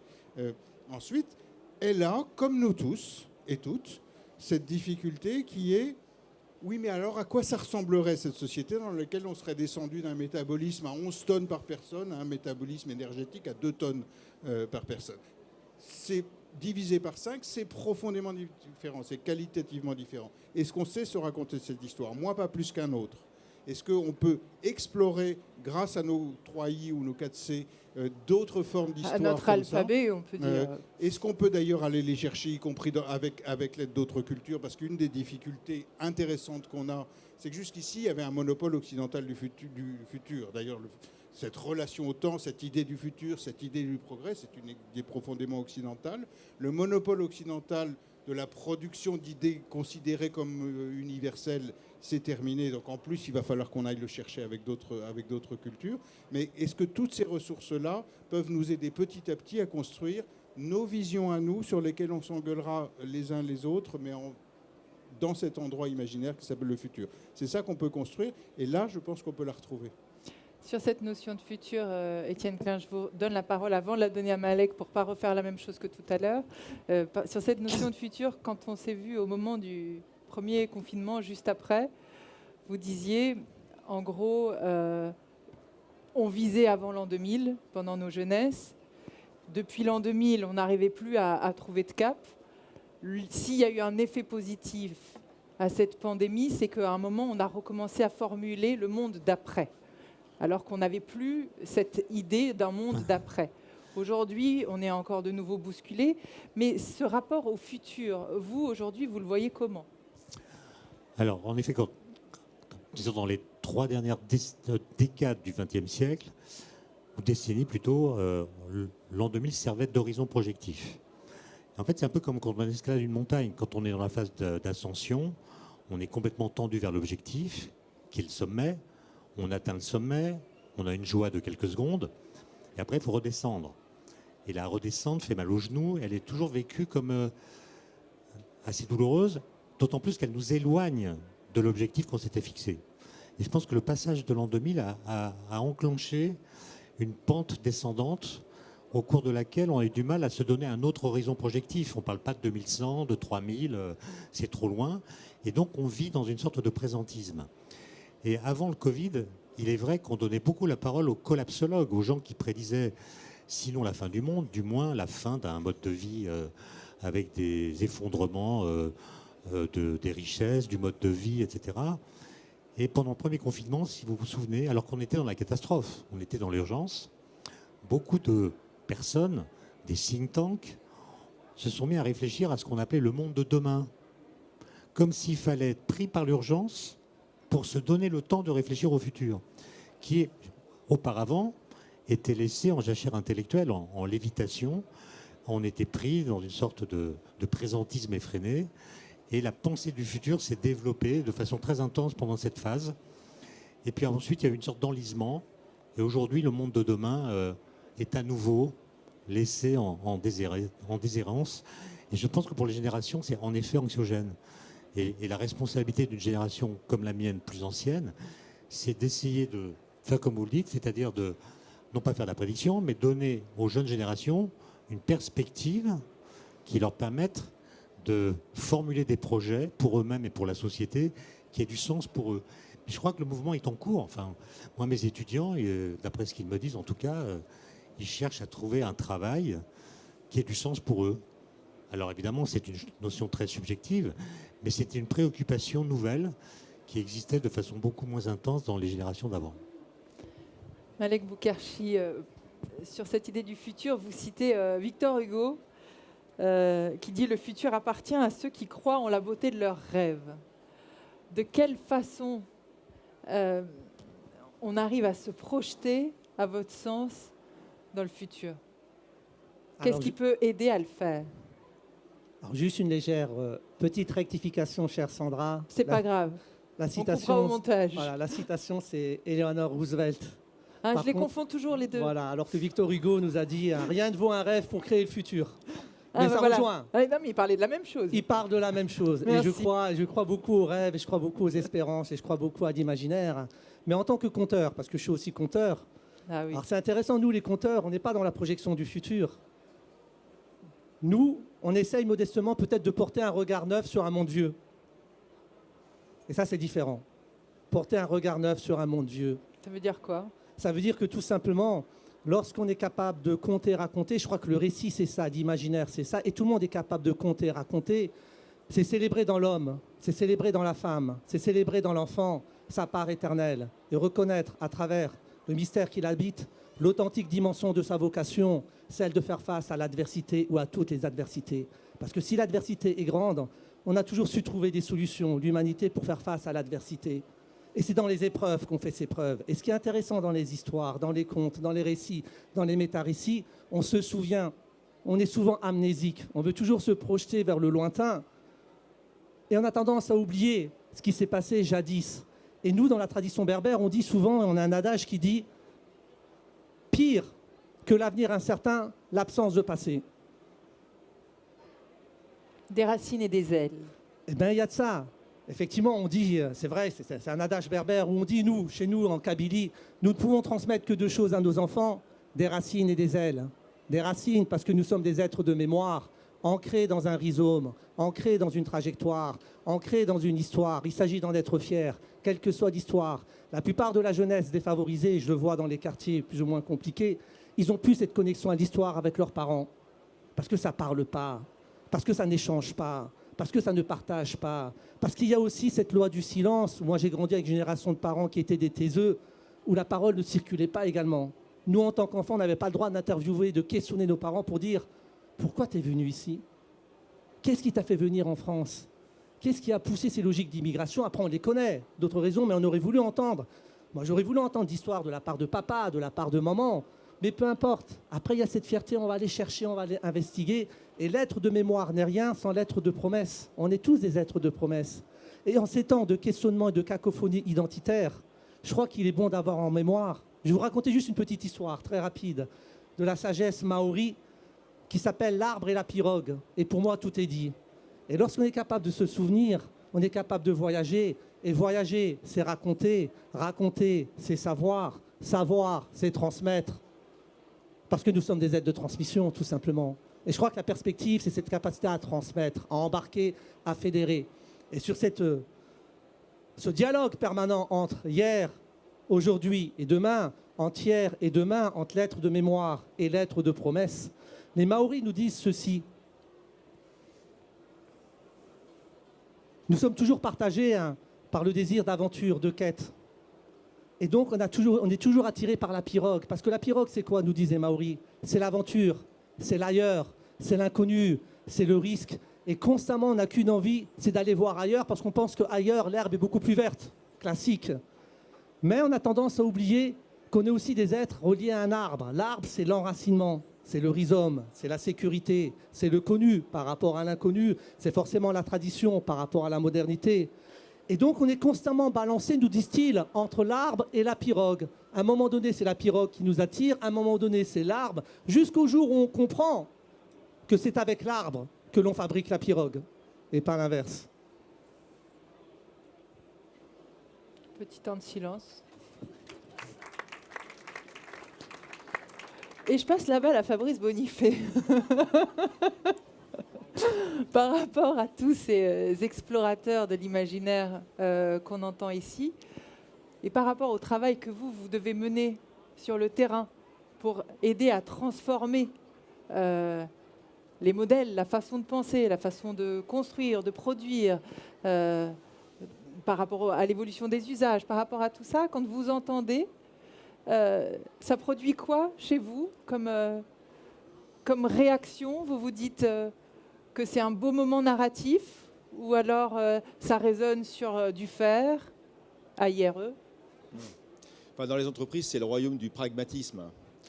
Ensuite, elle a, comme nous tous et toutes, cette difficulté qui est oui, mais alors à quoi ça ressemblerait cette société dans laquelle on serait descendu d'un métabolisme à 11 tonnes par personne à un métabolisme énergétique à 2 tonnes par personne. C'est divisé par 5, c'est profondément différent, c'est qualitativement différent. Est-ce qu'on sait se raconter cette histoire? Moi, pas plus qu'un autre. Est-ce qu'on peut explorer, grâce à nos 3I ou nos 4C, d'autres formes d'histoire à notre comme alphabet, ça on peut dire. Est-ce qu'on peut d'ailleurs aller les chercher, y compris avec l'aide d'autres cultures? Parce qu'une des difficultés intéressantes qu'on a, c'est que jusqu'ici, il y avait un monopole occidental du futur. D'ailleurs, cette relation au temps, cette idée du futur, cette idée du progrès, c'est une idée profondément occidentale. Le monopole occidental de la production d'idées considérées comme universelles, c'est terminé. Donc en plus, il va falloir qu'on aille le chercher avec d'autres cultures. Mais est-ce que toutes ces ressources-là peuvent nous aider petit à petit à construire nos visions à nous, sur lesquelles on s'engueulera les uns les autres, mais dans cet endroit imaginaire qui s'appelle le futur? C'est ça qu'on peut construire. Et là, je pense qu'on peut la retrouver. Sur cette notion de futur, Étienne Klein, je vous donne la parole avant de la donner à Malek pour ne pas refaire la même chose que tout à l'heure. Sur cette notion de futur, quand on s'est vu au moment du premier confinement, juste après, vous disiez, en gros, on visait avant l'an 2000, pendant nos jeunesses. Depuis l'an 2000, on n'arrivait plus à trouver de cap. S'il y a eu un effet positif à cette pandémie, c'est qu'à un moment, on a recommencé à formuler le monde d'après, alors qu'on n'avait plus cette idée d'un monde d'après. Aujourd'hui, on est encore de nouveau bousculé, mais ce rapport au futur, vous, aujourd'hui, vous le voyez comment? Alors, en effet, disons dans les 3 dernières décades du XXe siècle, ou décennies plutôt, l'an 2000 servait d'horizon projectif. En fait, c'est un peu comme quand on escalade une montagne. Quand on est dans la phase d'ascension, on est complètement tendu vers l'objectif, qui est le sommet. On atteint le sommet, on a une joie de quelques secondes, et après, il faut redescendre. Et la redescente fait mal aux genoux, elle est toujours vécue comme assez douloureuse, d'autant plus qu'elle nous éloigne de l'objectif qu'on s'était fixé. Et je pense que le passage de l'an 2000 a enclenché une pente descendante au cours de laquelle on a eu du mal à se donner un autre horizon projectif. On ne parle pas de 2100, de 3000, c'est trop loin. Et donc, on vit dans une sorte de présentisme. Et avant le Covid, il est vrai qu'on donnait beaucoup la parole aux collapsologues, aux gens qui prédisaient, sinon la fin du monde, du moins la fin d'un mode de vie avec des effondrements des richesses, du mode de vie, etc. Et pendant le premier confinement, si vous vous souvenez, alors qu'on était dans la catastrophe, on était dans l'urgence, beaucoup de personnes, des think tanks, se sont mis à réfléchir à ce qu'on appelait le monde de demain, comme s'il fallait être pris par l'urgence pour se donner le temps de réfléchir au futur, qui auparavant était laissé en jachère intellectuelle, en lévitation. On était pris dans une sorte de présentisme effréné, et la pensée du futur s'est développée de façon très intense pendant cette phase. Et puis ensuite, il y a eu une sorte d'enlisement, et aujourd'hui, le monde de demain est à nouveau laissé en déshérence. Et je pense que pour les générations, c'est en effet anxiogène. Et la responsabilité d'une génération comme la mienne, plus ancienne, c'est d'essayer de faire comme vous le dites, c'est-à-dire de non pas faire de la prédiction, mais donner aux jeunes générations une perspective qui leur permette de formuler des projets pour eux-mêmes et pour la société qui aient du sens pour eux. Je crois que le mouvement est en cours. Enfin, moi, mes étudiants, d'après ce qu'ils me disent en tout cas, ils cherchent à trouver un travail qui ait du sens pour eux. Alors évidemment, c'est une notion très subjective, mais c'était une préoccupation nouvelle qui existait de façon beaucoup moins intense dans les générations d'avant. Malek Boukherchi, sur cette idée du futur, vous citez Victor Hugo, qui dit « Le futur appartient à ceux qui croient en la beauté de leurs rêves ». De quelle façon on arrive à se projeter, à votre sens, dans le futur? Qu'est-ce qui peut aider à le faire? Alors, juste une légère petite rectification, chère Sandra. C'est pas grave. La On citation, coupera au montage. voilà, la citation, c'est Eleanor Roosevelt. Je les confonds toujours les deux. Voilà, alors que Victor Hugo nous a dit rien ne vaut un rêve pour créer le futur. Mais ça voilà. rejoint. Ah, non, mais il parlait de la même chose. Il parle de la même chose. Et Merci. je crois beaucoup aux rêves, et je crois beaucoup aux espérances, et je crois beaucoup à l'imaginaire. Mais en tant que conteur, parce que je suis aussi conteur, Ah oui. alors c'est intéressant, nous les conteurs, on n'est pas dans la projection du futur. Nous, on essaye modestement peut-être de porter un regard neuf sur un monde vieux. Et ça, c'est différent. Porter un regard neuf sur un monde vieux. Ça veut dire quoi? Ça veut dire que tout simplement, lorsqu'on est capable de conter, raconter, je crois que le récit c'est ça, l'imaginaire c'est ça, et tout le monde est capable de conter, raconter, c'est célébrer dans l'homme, c'est célébrer dans la femme, c'est célébrer dans l'enfant sa part éternelle, et reconnaître à travers le mystère qu'il habite, l'authentique dimension de sa vocation, celle de faire face à l'adversité ou à toutes les adversités. Parce que si l'adversité est grande, on a toujours su trouver des solutions, l'humanité, pour faire face à l'adversité. Et c'est dans les épreuves qu'on fait ses preuves. Et ce qui est intéressant dans les histoires, dans les contes, dans les récits, dans les méta-récits, on se souvient, on est souvent amnésique, on veut toujours se projeter vers le lointain, et on a tendance à oublier ce qui s'est passé jadis. Et nous, dans la tradition berbère, on dit souvent, on a un adage qui dit « pire que l'avenir incertain, l'absence de passé ». Des racines et des ailes. Eh bien, il y a de ça. Effectivement, on dit, c'est vrai, c'est un adage berbère où on dit, nous, chez nous, en Kabylie, nous ne pouvons transmettre que deux choses à nos enfants, des racines et des ailes. Des racines parce que nous sommes des êtres de mémoire, ancrés dans un rhizome, ancrés dans une trajectoire, ancrés dans une histoire. Il s'agit d'en être fier, quelle que soit l'histoire. La plupart de la jeunesse défavorisée, je le vois dans les quartiers plus ou moins compliqués, ils n'ont plus cette connexion à l'histoire avec leurs parents, parce que ça ne parle pas, parce que ça n'échange pas, parce que ça ne partage pas, parce qu'il y a aussi cette loi du silence. Moi, j'ai grandi avec une génération de parents qui étaient des taiseux, où la parole ne circulait pas également. Nous, en tant qu'enfants, on n'avait pas le droit d'interviewer, de questionner nos parents pour dire « Pourquoi tu es venu ici ? Qu'est-ce qui t'a fait venir en France ? Qu'est-ce qui a poussé ces logiques d'immigration ?» Après, on les connaît, d'autres raisons, mais on aurait voulu entendre. Moi, j'aurais voulu entendre l'histoire de la part de papa, de la part de maman, mais peu importe. Après, il y a cette fierté, on va aller chercher, on va aller investiguer. Et l'être de mémoire n'est rien sans l'être de promesse. On est tous des êtres de promesse. Et en ces temps de questionnement et de cacophonie identitaire, je crois qu'il est bon d'avoir en mémoire. Je vais vous raconter juste une petite histoire très rapide de la sagesse maori qui s'appelle l'arbre et la pirogue. Et pour moi, tout est dit. Et lorsqu'on est capable de se souvenir, on est capable de voyager. Et voyager, c'est raconter. Raconter, c'est savoir. Savoir, c'est transmettre. Parce que nous sommes des êtres de transmission, tout simplement. Et je crois que la perspective, c'est cette capacité à transmettre, à embarquer, à fédérer. Et sur ce dialogue permanent entre hier, aujourd'hui et demain, entre hier et demain, entre l'être de mémoire et l'être de promesse, les Maoris nous disent ceci. Nous sommes toujours partagés par le désir d'aventure, de quête. Et donc, on est toujours attiré par la pirogue. Parce que la pirogue, c'est quoi, nous disent les Maoris? C'est l'aventure. C'est l'ailleurs, c'est l'inconnu, c'est le risque. Et constamment, on n'a qu'une envie, c'est d'aller voir ailleurs, parce qu'on pense qu'ailleurs, l'herbe est beaucoup plus verte, classique. Mais on a tendance à oublier qu'on est aussi des êtres reliés à un arbre. L'arbre, c'est l'enracinement, c'est le rhizome, c'est la sécurité, c'est le connu par rapport à l'inconnu, c'est forcément la tradition par rapport à la modernité. Et donc, on est constamment balancé, nous disent-ils, entre l'arbre et la pirogue. À un moment donné, c'est la pirogue qui nous attire. À un moment donné, c'est l'arbre. Jusqu'au jour où on comprend que c'est avec l'arbre que l'on fabrique la pirogue. Et pas l'inverse. Petit temps de silence. Et je passe la balle à Fabrice Bonifay. Par rapport à tous ces explorateurs de l'imaginaire qu'on entend ici, et par rapport au travail que vous devez mener sur le terrain pour aider à transformer les modèles, la façon de penser, la façon de construire, de produire, par rapport à l'évolution des usages, par rapport à tout ça, quand vous entendez, ça produit quoi chez vous comme réaction? Vous vous dites que c'est un beau moment narratif, ou alors ça résonne sur du faire, AIRE? Enfin, dans les entreprises, c'est le royaume du pragmatisme.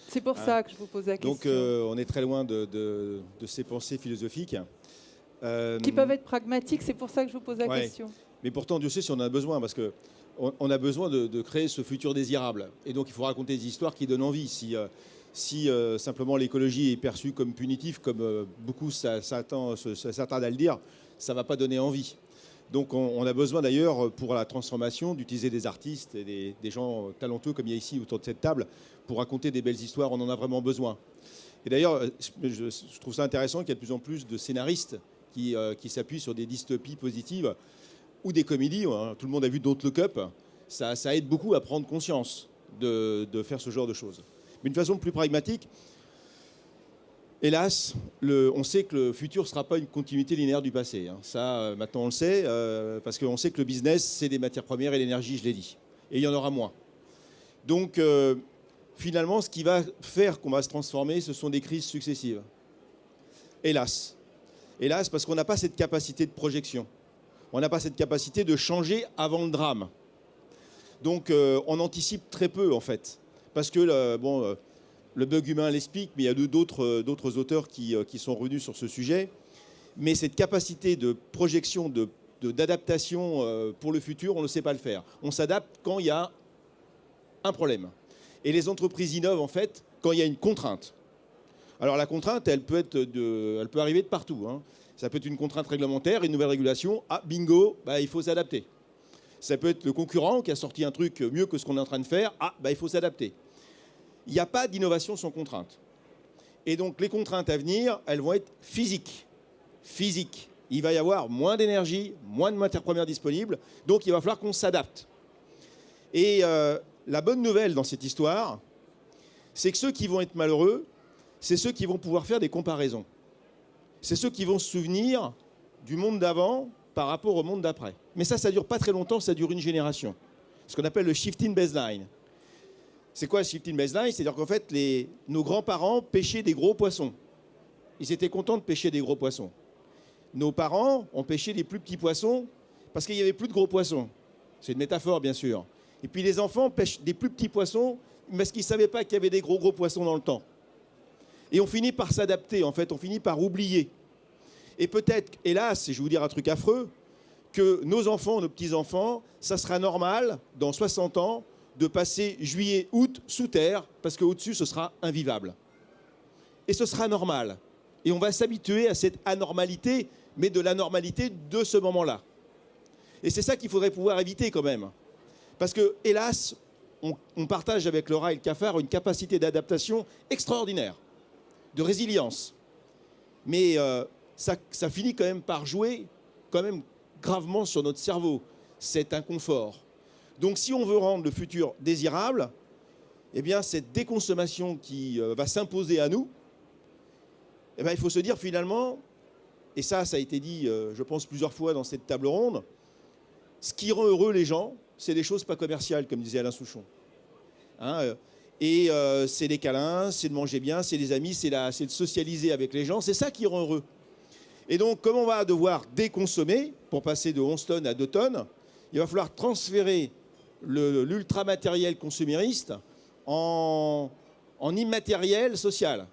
C'est pour ça que je vous pose la question. Donc, on est très loin de ces pensées philosophiques. Qui peuvent être pragmatiques, c'est pour ça que je vous pose la question. Mais pourtant, Dieu sait si on en a besoin, parce qu'on a besoin de créer ce futur désirable. Et donc, il faut raconter des histoires qui donnent envie. Si si simplement l'écologie est perçue comme punitive, comme beaucoup s'attardent à le dire, ça ne va pas donner envie. Donc on a besoin d'ailleurs, pour la transformation, d'utiliser des artistes et des gens talentueux, comme il y a ici autour de cette table, pour raconter des belles histoires. On en a vraiment besoin. Et d'ailleurs, je trouve ça intéressant qu'il y ait de plus en plus de scénaristes qui s'appuient sur des dystopies positives ou des comédies. Hein. Tout le monde a vu Don't Look Up. Ça aide beaucoup à prendre conscience de faire ce genre de choses. Mais d'une façon plus pragmatique, hélas, on sait que le futur ne sera pas une continuité linéaire du passé. Hein. Ça, maintenant, on le sait, parce qu'on sait que le business, c'est des matières premières et l'énergie, je l'ai dit. Et il y en aura moins. Donc, finalement, ce qui va faire qu'on va se transformer, ce sont des crises successives. Hélas. Hélas, parce qu'on n'a pas cette capacité de projection. On n'a pas cette capacité de changer avant le drame. Donc, on anticipe très peu, en fait. Parce que, le bug humain l'explique, mais il y a d'autres auteurs qui sont revenus sur ce sujet. Mais cette capacité de projection, d'adaptation pour le futur, on ne sait pas le faire. On s'adapte quand il y a un problème. Et les entreprises innovent, en fait, quand il y a une contrainte. Alors la contrainte, elle peut arriver de partout. Hein. Ça peut être une contrainte réglementaire, une nouvelle régulation. Ah, bingo, il faut s'adapter. Ça peut être le concurrent qui a sorti un truc mieux que ce qu'on est en train de faire. Ah, il faut s'adapter. Il n'y a pas d'innovation sans contrainte. Et donc les contraintes à venir, elles vont être physiques. Physiques. Il va y avoir moins d'énergie, moins de matières premières disponibles. Donc il va falloir qu'on s'adapte. Et la bonne nouvelle dans cette histoire, c'est que ceux qui vont être malheureux, c'est ceux qui vont pouvoir faire des comparaisons. C'est ceux qui vont se souvenir du monde d'avant par rapport au monde d'après. Mais ça ne dure pas très longtemps, ça dure une génération. Ce qu'on appelle le shifting baseline. C'est quoi le shifting baseline? C'est-à-dire qu'en fait, nos grands-parents pêchaient des gros poissons. Ils étaient contents de pêcher des gros poissons. Nos parents ont pêché des plus petits poissons parce qu'il n'y avait plus de gros poissons. C'est une métaphore, bien sûr. Et puis les enfants pêchent des plus petits poissons parce qu'ils ne savaient pas qu'il y avait des gros poissons dans le temps. Et on finit par s'adapter, en fait, on finit par oublier. Et peut-être, hélas, et je vais vous dire un truc affreux, que nos enfants, nos petits-enfants, ça sera normal, dans 60 ans, de passer juillet, août sous terre, parce qu'au-dessus, ce sera invivable. Et ce sera normal. Et on va s'habituer à cette anormalité, mais de l'anormalité de ce moment-là. Et c'est ça qu'il faudrait pouvoir éviter quand même. Parce que, hélas, on partage avec le rat et le cafard une capacité d'adaptation extraordinaire, de résilience. Mais ça finit quand même par jouer quand même gravement sur notre cerveau, cet inconfort. Donc si on veut rendre le futur désirable, eh bien cette déconsommation qui va s'imposer à nous, eh bien, il faut se dire finalement, et ça a été dit je pense plusieurs fois dans cette table ronde, ce qui rend heureux les gens, c'est des choses pas commerciales, comme disait Alain Souchon. Hein, c'est les câlins, c'est de manger bien, c'est les amis, c'est de socialiser avec les gens, c'est ça qui rend heureux. Et donc, comme on va devoir déconsommer, pour passer de 11 tonnes à 2 tonnes, il va falloir transférer l'ultramatériel consumériste en immatériel social.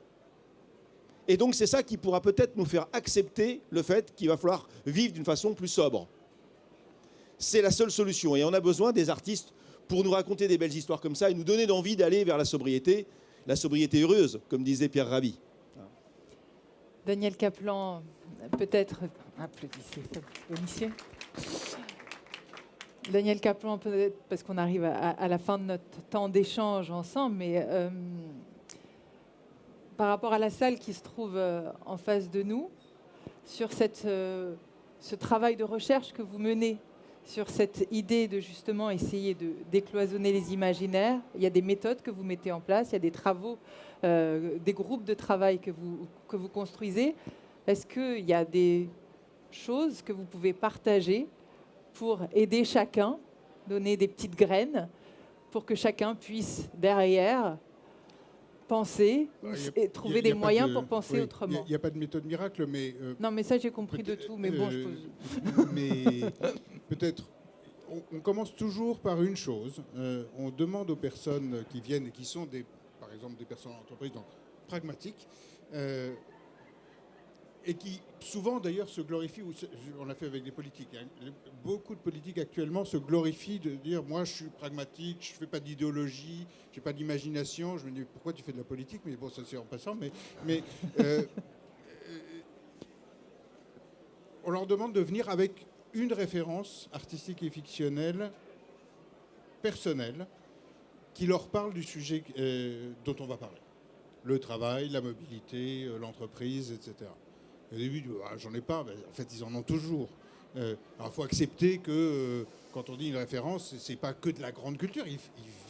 Et donc, c'est ça qui pourra peut-être nous faire accepter le fait qu'il va falloir vivre d'une façon plus sobre. C'est la seule solution. Et on a besoin des artistes pour nous raconter des belles histoires comme ça et nous donner l'envie d'aller vers la sobriété heureuse, comme disait Pierre Rabhi. Daniel Kaplan, peut-être... Applaudissez. Daniel Kaplan, peut-être parce qu'on arrive à la fin de notre temps d'échange ensemble, mais par rapport à la salle qui se trouve en face de nous, sur ce travail de recherche que vous menez, sur cette idée de justement essayer de décloisonner les imaginaires, il y a des méthodes que vous mettez en place, il y a des travaux, des groupes de travail que vous construisez. Est-ce qu'il y a des choses que vous pouvez partager pour aider chacun, donner des petites graines pour que chacun puisse derrière penser et trouver des moyens pour penser autrement? Il n'y a pas de méthode miracle, mais... non, mais ça, j'ai compris de tout, mais bon, je pose... Mais peut-être, on commence toujours par une chose. On demande aux personnes qui viennent et qui sont, par exemple, des personnes en entreprise, donc pragmatiques, et qui souvent d'ailleurs se glorifient, on l'a fait avec des politiques, hein. Beaucoup de politiques actuellement se glorifient de dire moi je suis pragmatique, je ne fais pas d'idéologie, je n'ai pas d'imagination. Je me dis pourquoi tu fais de la politique, mais bon ça c'est en passant, mais on leur demande de venir avec une référence artistique et fictionnelle personnelle qui leur parle du sujet dont on va parler. Le travail, la mobilité, l'entreprise, etc. Au début, j'en ai pas. Mais en fait, ils en ont toujours. Alors, il faut accepter que quand on dit une référence, c'est pas que de la grande culture. Ils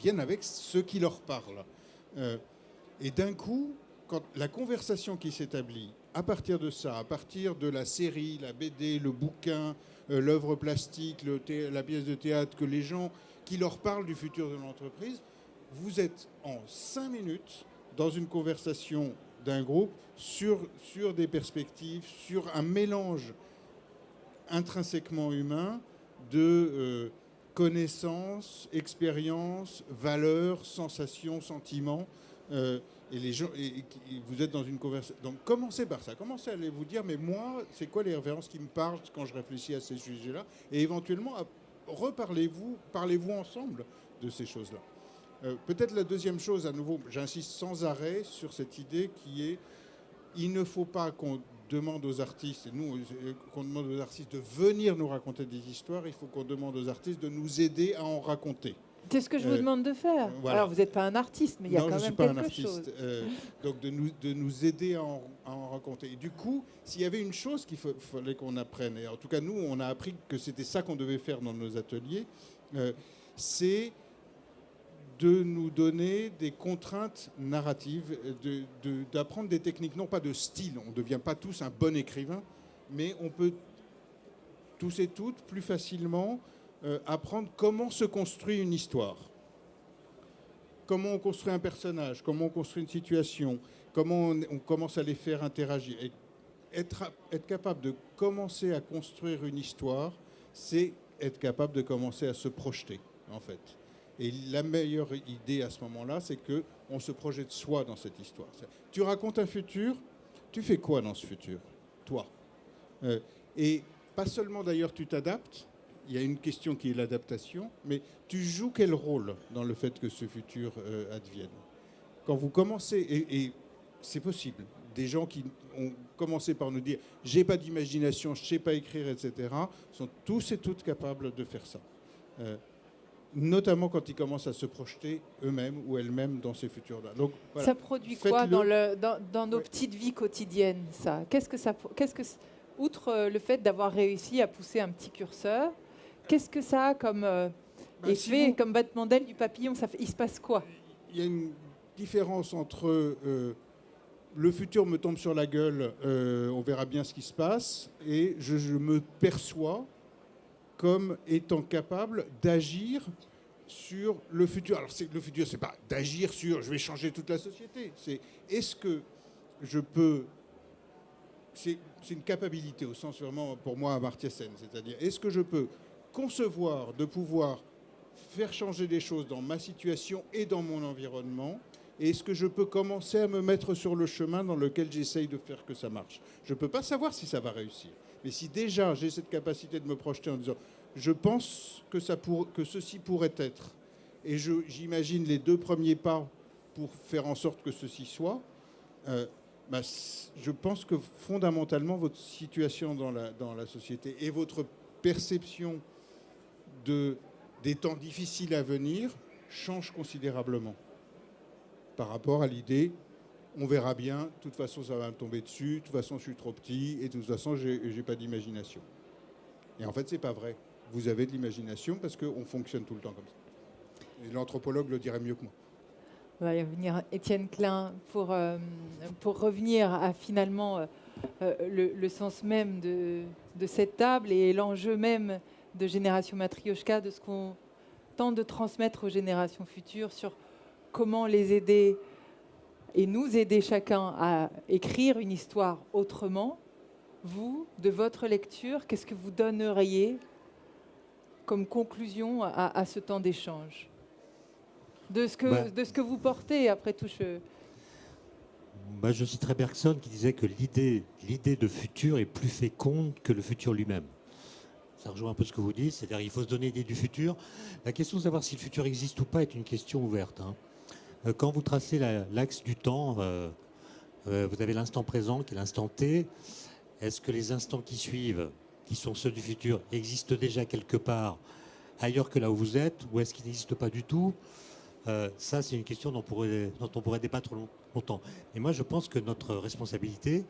viennent avec ce qui leur parle. Et d'un coup, quand la conversation qui s'établit à partir de ça, à partir de la série, la BD, le bouquin, l'œuvre plastique, la pièce de théâtre, que les gens qui leur parlent du futur de l'entreprise, vous êtes en 5 minutes dans une conversation d'un groupe sur des perspectives, sur un mélange intrinsèquement humain de connaissances, expériences, valeurs, sensations, sentiments. Et les gens, vous êtes dans une conversation. Donc commencez par ça. Commencez à aller vous dire, mais moi, c'est quoi les références qui me parlent quand je réfléchis à ces sujets-là? Et éventuellement, parlez-vous ensemble de ces choses-là. Peut-être la deuxième chose, à nouveau, j'insiste sans arrêt sur cette idée qui est, il ne faut pas qu'on demande aux artistes, et nous, qu'on demande aux artistes de venir nous raconter des histoires, il faut qu'on demande aux artistes de nous aider à en raconter. C'est ce que je vous demande de faire. Voilà. Alors, vous n'êtes pas un artiste, mais il y a quand même quelque chose. Donc, de nous aider à en raconter. Et du coup, s'il y avait une chose qu'il fallait qu'on apprenne, et en tout cas, nous, on a appris que c'était ça qu'on devait faire dans nos ateliers, c'est de nous donner des contraintes narratives, d'apprendre des techniques, non pas de style, on ne devient pas tous un bon écrivain, mais on peut tous et toutes plus facilement apprendre comment se construit une histoire, comment on construit un personnage, comment on construit une situation, comment on commence à les faire interagir. Et être capable de commencer à construire une histoire, c'est être capable de commencer à se projeter, en fait. Et la meilleure idée à ce moment-là, c'est qu'on se projette soi dans cette histoire. Tu racontes un futur, tu fais quoi dans ce futur, toi? Et pas seulement d'ailleurs tu t'adaptes, il y a une question qui est l'adaptation, mais tu joues quel rôle dans le fait que ce futur advienne? Quand vous commencez, et c'est possible, des gens qui ont commencé par nous dire « j'ai pas d'imagination, je sais pas écrire, etc. » sont tous et toutes capables de faire ça. Notamment quand ils commencent à se projeter eux-mêmes ou elles-mêmes dans ces futurs-là. Donc, voilà. Ça produit quoi dans nos petites vies quotidiennes, ça? Outre le fait d'avoir réussi à pousser un petit curseur, qu'est-ce que ça a comme effet, comme battement d'aile du papillon? Il se passe quoi? Il y a une différence entre le futur me tombe sur la gueule, on verra bien ce qui se passe, et je me perçois comme étant capable d'agir sur le futur. Alors le futur, c'est pas d'agir sur je vais changer toute la société. C'est est-ce que je peux. C'est une capacité au sens vraiment pour moi Amartya Sen, c'est-à-dire est-ce que je peux concevoir de pouvoir faire changer des choses dans ma situation et dans mon environnement, et est-ce que je peux commencer à me mettre sur le chemin dans lequel j'essaye de faire que ça marche? Je ne peux pas savoir si ça va réussir. Mais si déjà j'ai cette capacité de me projeter en disant je pense que ceci pourrait être, et j'imagine les 2 premiers pas pour faire en sorte que ceci soit, je pense que fondamentalement votre situation dans la société et votre perception des temps difficiles à venir change considérablement par rapport à l'idée on verra bien, de toute façon ça va me tomber dessus, de toute façon je suis trop petit, et de toute façon j'ai pas d'imagination. Et en fait c'est pas vrai. Vous avez de l'imagination parce qu'on fonctionne tout le temps comme ça. Et l'anthropologue le dirait mieux que moi. On va y revenir, Étienne Klein, pour revenir à finalement le sens même de cette table et l'enjeu même de Génération Matrioshka, de ce qu'on tente de transmettre aux générations futures sur comment les aider et nous aider chacun à écrire une histoire autrement. Vous, de votre lecture, qu'est-ce que vous donneriez comme conclusion à ce temps d'échange de ce que vous portez, après tout Bah, je citerai Bergson qui disait que l'idée de futur est plus féconde que le futur lui-même. Ça rejoint un peu ce que vous dites, c'est-à-dire qu'il faut se donner l'idée du futur. La question de savoir si le futur existe ou pas est une question ouverte. Quand vous tracez l'axe du temps, vous avez l'instant présent qui est l'instant T. Est-ce que les instants qui suivent, qui sont ceux du futur, existent déjà quelque part ailleurs que là où vous êtes, ou est-ce qu'ils n'existent pas du tout? Ça, c'est une question dont on pourrait débattre longtemps. Et moi, je pense que notre responsabilité,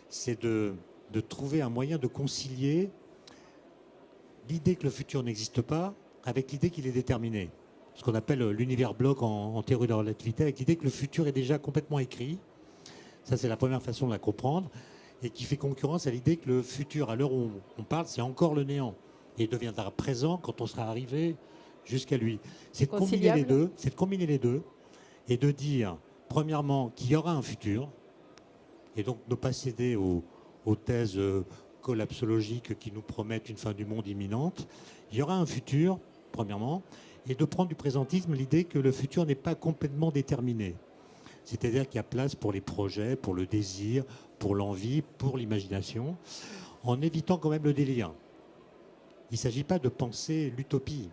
c'est de trouver un moyen de concilier l'idée que le futur n'existe pas avec l'idée qu'il est déterminé. Ce qu'on appelle l'univers bloc en théorie de la relativité, avec l'idée que le futur est déjà complètement écrit. Ça, c'est la première façon de la comprendre, et qui fait concurrence à l'idée que le futur, à l'heure où on parle, c'est encore le néant, et deviendra présent quand on sera arrivé jusqu'à lui. C'est de combiner les deux, et de dire, premièrement, qu'il y aura un futur, et donc ne pas céder aux thèses collapsologiques qui nous promettent une fin du monde imminente. Il y aura un futur, premièrement, et de prendre du présentisme l'idée que le futur n'est pas complètement déterminé. C'est-à-dire qu'il y a place pour les projets, pour le désir, pour l'envie, pour l'imagination, en évitant quand même le délire. Il ne s'agit pas de penser l'utopie.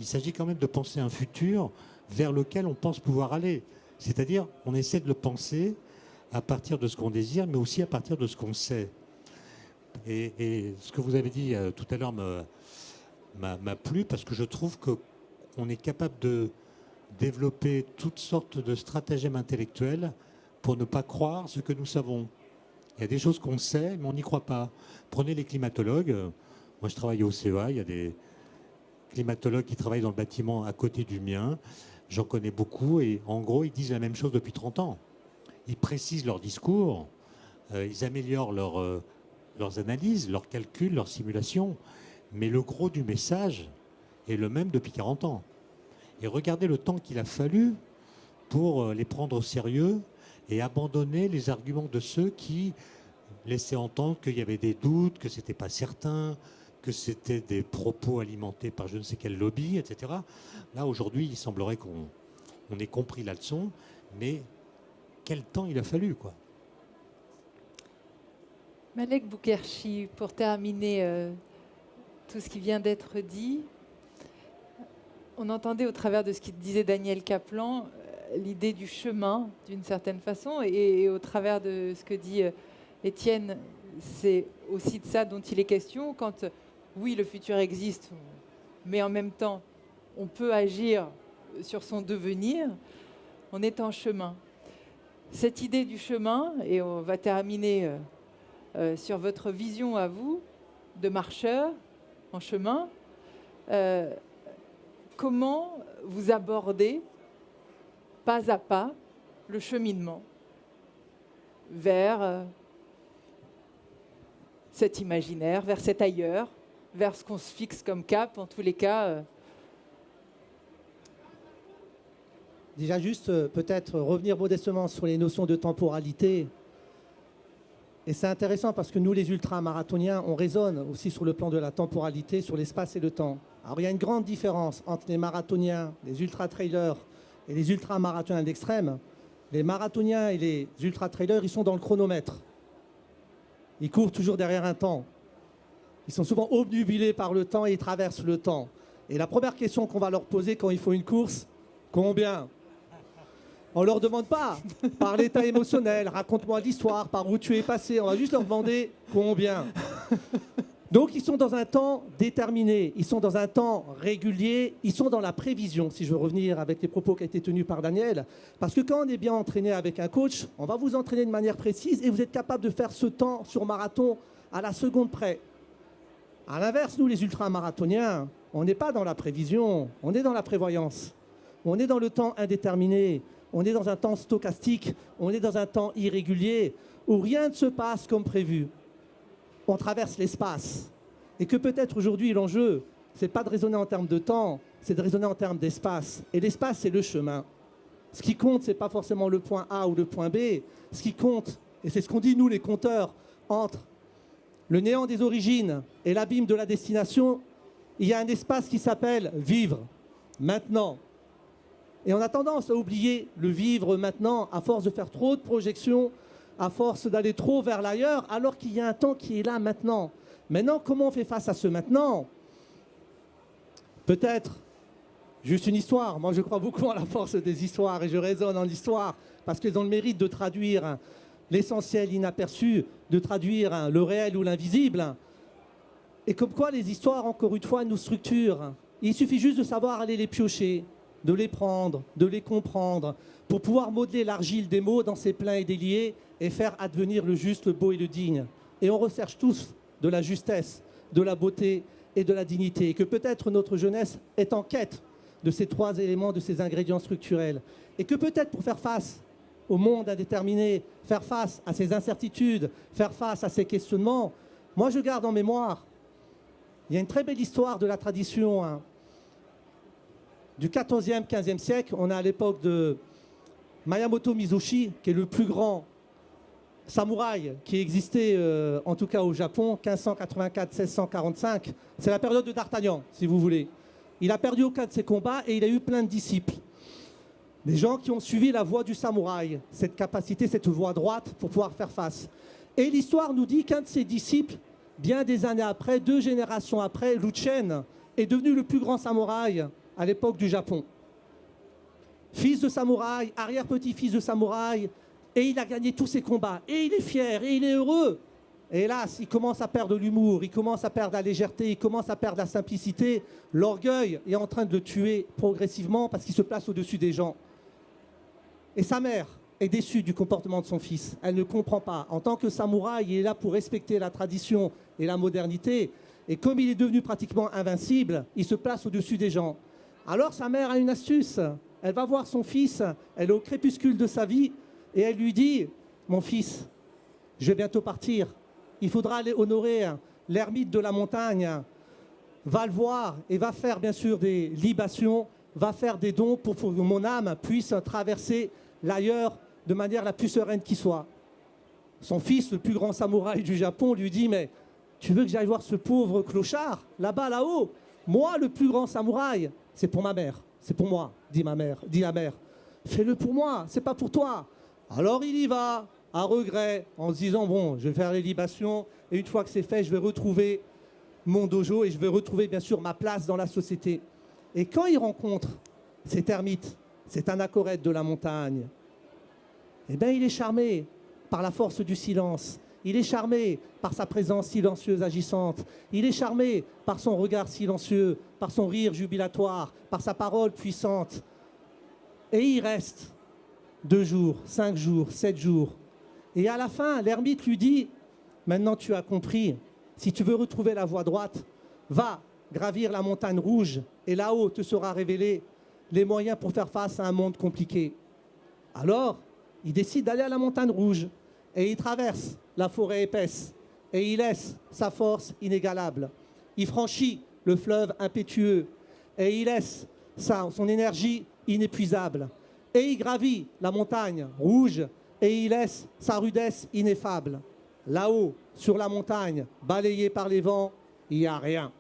Il s'agit quand même de penser un futur vers lequel on pense pouvoir aller. C'est-à-dire, on essaie de le penser à partir de ce qu'on désire, mais aussi à partir de ce qu'on sait. Et ce que vous avez dit tout à l'heure m'a plu, parce que je trouve qu'on est capable de développer toutes sortes de stratagèmes intellectuels pour ne pas croire ce que nous savons. Il y a des choses qu'on sait, mais on n'y croit pas. Prenez les climatologues. Moi, je travaille au CEA. Il y a des climatologues qui travaillent dans le bâtiment à côté du mien. J'en connais beaucoup. Et en gros, ils disent la même chose depuis 30 ans. Ils précisent leur discours. Ils améliorent leurs analyses, leurs calculs, leurs simulations. Mais le gros du message est le même depuis 40 ans. Et regardez le temps qu'il a fallu pour les prendre au sérieux et abandonner les arguments de ceux qui laissaient entendre qu'il y avait des doutes, que ce n'était pas certain, que c'était des propos alimentés par je ne sais quel lobby, etc. Là, aujourd'hui, il semblerait qu'on ait compris la leçon, mais quel temps il a fallu, quoi. Malek Boukherchi, pour terminer tout ce qui vient d'être dit, on entendait au travers de ce qu'il disait Daniel Kaplan l'idée du chemin, d'une certaine façon, et au travers de ce que dit Étienne, c'est aussi de ça dont il est question. Quand, oui, le futur existe, mais en même temps, on peut agir sur son devenir, on est en chemin. Cette idée du chemin, et on va terminer sur votre vision à vous, de marcheur en chemin, comment vous abordez pas à pas le cheminement vers cet imaginaire, vers cet ailleurs, vers ce qu'on se fixe comme cap, en tous les cas. Déjà juste peut-être revenir modestement sur les notions de temporalité. Et c'est intéressant parce que nous, les ultramarathoniens, on raisonne aussi sur le plan de la temporalité, sur l'espace et le temps. Alors il y a une grande différence entre les marathoniens, les ultra-trailers et les ultramarathoniens d'extrême. Les marathoniens et les ultra-trailers, ils sont dans le chronomètre. Ils courent toujours derrière un temps. Ils sont souvent obnubilés par le temps et ils traversent le temps. Et la première question qu'on va leur poser quand ils font une course, combien ? On ne leur demande pas par l'état émotionnel, raconte-moi l'histoire, par où tu es passé. On va juste leur demander combien. Donc ils sont dans un temps déterminé, ils sont dans un temps régulier, ils sont dans la prévision, si je veux revenir avec les propos qui ont été tenus par Daniel. Parce que quand on est bien entraîné avec un coach, on va vous entraîner de manière précise et vous êtes capable de faire ce temps sur marathon à la seconde près. À l'inverse, nous les ultramarathoniens, on n'est pas dans la prévision, on est dans la prévoyance. On est dans le temps indéterminé, on est dans un temps stochastique, on est dans un temps irrégulier où rien ne se passe comme prévu. On traverse l'espace. Et que peut-être aujourd'hui l'enjeu, c'est pas de raisonner en termes de temps, c'est de raisonner en termes d'espace. Et l'espace, c'est le chemin. Ce qui compte, c'est pas forcément le point A ou le point B. Ce qui compte, et c'est ce qu'on dit nous les compteurs, entre le néant des origines et l'abîme de la destination, il y a un espace qui s'appelle vivre, maintenant. Et on a tendance à oublier le vivre maintenant, à force de faire trop de projections, à force d'aller trop vers l'ailleurs, alors qu'il y a un temps qui est là maintenant. Maintenant, comment on fait face à ce maintenant? Peut-être juste une histoire. Moi, je crois beaucoup à la force des histoires et je raisonne en histoire parce qu'elles ont le mérite de traduire l'essentiel inaperçu, de traduire le réel ou l'invisible. Et comme quoi les histoires, encore une fois, nous structurent. Il suffit juste de savoir aller les piocher, de les prendre, de les comprendre, pour pouvoir modeler l'argile des mots dans ses pleins et déliés et faire advenir le juste, le beau et le digne. Et on recherche tous de la justesse, de la beauté et de la dignité. Et que peut-être notre jeunesse est en quête de ces trois éléments, de ces ingrédients structurels. Et que peut-être pour faire face au monde indéterminé, faire face à ces incertitudes, faire face à ces questionnements, moi je garde en mémoire, il y a une très belle histoire de la tradition du 14e, 15e siècle. On est à l'époque de Miyamoto Mizushi, qui est le plus grand samouraï qui existait, en tout cas au Japon, 1584-1645. C'est la période de D'Artagnan, si vous voulez. Il a perdu aucun de ses combats et il a eu plein de disciples. Des gens qui ont suivi la voie du samouraï, cette capacité, cette voie droite pour pouvoir faire face. Et l'histoire nous dit qu'un de ses disciples, bien des années après, 2 générations après, Lu Chen, est devenu le plus grand samouraï à l'époque du Japon. Fils de samouraï, arrière-petit-fils de samouraï, et il a gagné tous ses combats. Et il est fier, et il est heureux. Et hélas, il commence à perdre l'humour, il commence à perdre la légèreté, il commence à perdre la simplicité. L'orgueil est en train de le tuer progressivement parce qu'il se place au-dessus des gens. Et sa mère est déçue du comportement de son fils. Elle ne comprend pas. En tant que samouraï, il est là pour respecter la tradition et la modernité. Et comme il est devenu pratiquement invincible, il se place au-dessus des gens. Alors sa mère a une astuce. Elle va voir son fils, elle est au crépuscule de sa vie, et elle lui dit « Mon fils, je vais bientôt partir. Il faudra aller honorer l'ermite de la montagne. Va le voir et va faire bien sûr des libations, va faire des dons pour que mon âme puisse traverser l'ailleurs de manière la plus sereine qui soit. » Son fils, le plus grand samouraï du Japon, lui dit « Mais tu veux que j'aille voir ce pauvre clochard, là-bas, là-haut? Moi, le plus grand samouraï, c'est pour ma mère, c'est pour moi, dit la mère. Fais-le pour moi, c'est pas pour toi. » Alors il y va, à regret, en se disant « Bon, je vais faire les libations, et une fois que c'est fait, je vais retrouver mon dojo et je vais retrouver bien sûr ma place dans la société. » Et quand il rencontre cet ermite, cet anachorète de la montagne, eh bien il est charmé par la force du silence. Il est charmé par sa présence silencieuse agissante. Il est charmé par son regard silencieux, par son rire jubilatoire, par sa parole puissante. Et il reste 2 jours, 5 jours, 7 jours. Et à la fin, l'ermite lui dit « Maintenant tu as compris, si tu veux retrouver la voie droite, va gravir la montagne rouge et là-haut te sera révélé les moyens pour faire face à un monde compliqué. » Alors, il décide d'aller à la montagne rouge et il traverse la forêt épaisse et il laisse sa force inégalable. Il franchit le fleuve impétueux et il laisse son énergie inépuisable. Et il gravit la montagne rouge et il laisse sa rudesse ineffable. Là-haut, sur la montagne, balayée par les vents, il n'y a rien.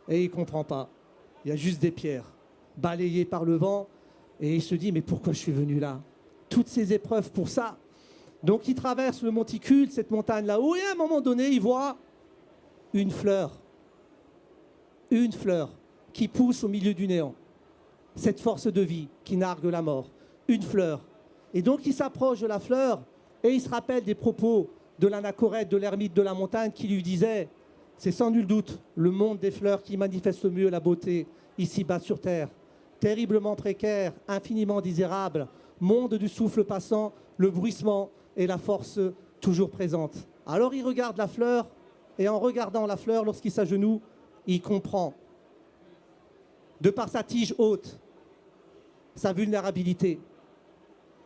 Et il ne comprend pas. Il y a juste des pierres balayées par le vent. Et il se dit, mais pourquoi je suis venu là? Toutes ces épreuves pour ça. Donc il traverse le monticule, cette montagne là-haut, et à un moment donné, il voit une fleur qui pousse au milieu du néant. Cette force de vie qui nargue la mort. Une fleur. Et donc il s'approche de la fleur et il se rappelle des propos de l'anachorète, de l'ermite de la montagne qui lui disait « C'est sans nul doute le monde des fleurs qui manifeste le mieux la beauté ici-bas sur terre. Terriblement précaire, infiniment désirable, monde du souffle passant, le bruissement et la force toujours présente. » Alors il regarde la fleur et en regardant la fleur, lorsqu'il s'agenouille, il comprend. De par sa tige haute, sa vulnérabilité,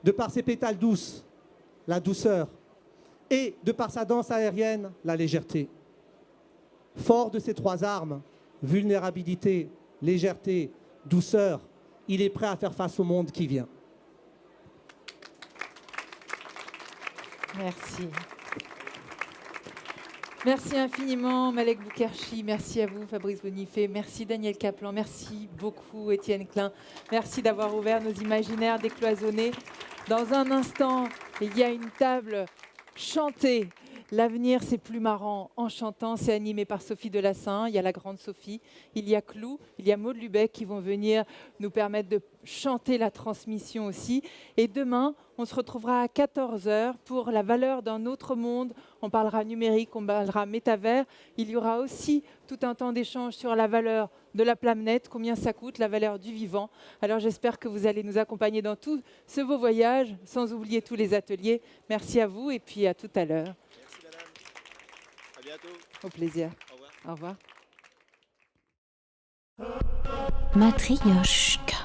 de par ses pétales douces, la douceur, et de par sa danse aérienne, la légèreté. Fort de ces 3 armes, vulnérabilité, légèreté, douceur, il est prêt à faire face au monde qui vient. Merci. Merci infiniment, Malek Boukerchi. Merci à vous, Fabrice Bonifay. Merci, Daniel Kaplan. Merci beaucoup, Étienne Klein. Merci d'avoir ouvert nos imaginaires décloisonnés. Dans un instant, il y a une table chantée. L'avenir, c'est plus marrant en chantant. C'est animé par Sophie Delassin. Il y a la grande Sophie. Il y a Clou. Il y a Maud Lubeck qui vont venir nous permettre de chanter la transmission aussi. Et demain, on se retrouvera à 14h pour la valeur d'un autre monde. On parlera numérique, on parlera métavers. Il y aura aussi tout un temps d'échange sur la valeur de la planète, combien ça coûte, la valeur du vivant. Alors j'espère que vous allez nous accompagner dans tout ce beau voyage, sans oublier tous les ateliers. Merci à vous et puis à tout à l'heure. Merci madame. À bientôt. Au plaisir. Au revoir. Au revoir. Matryoshka.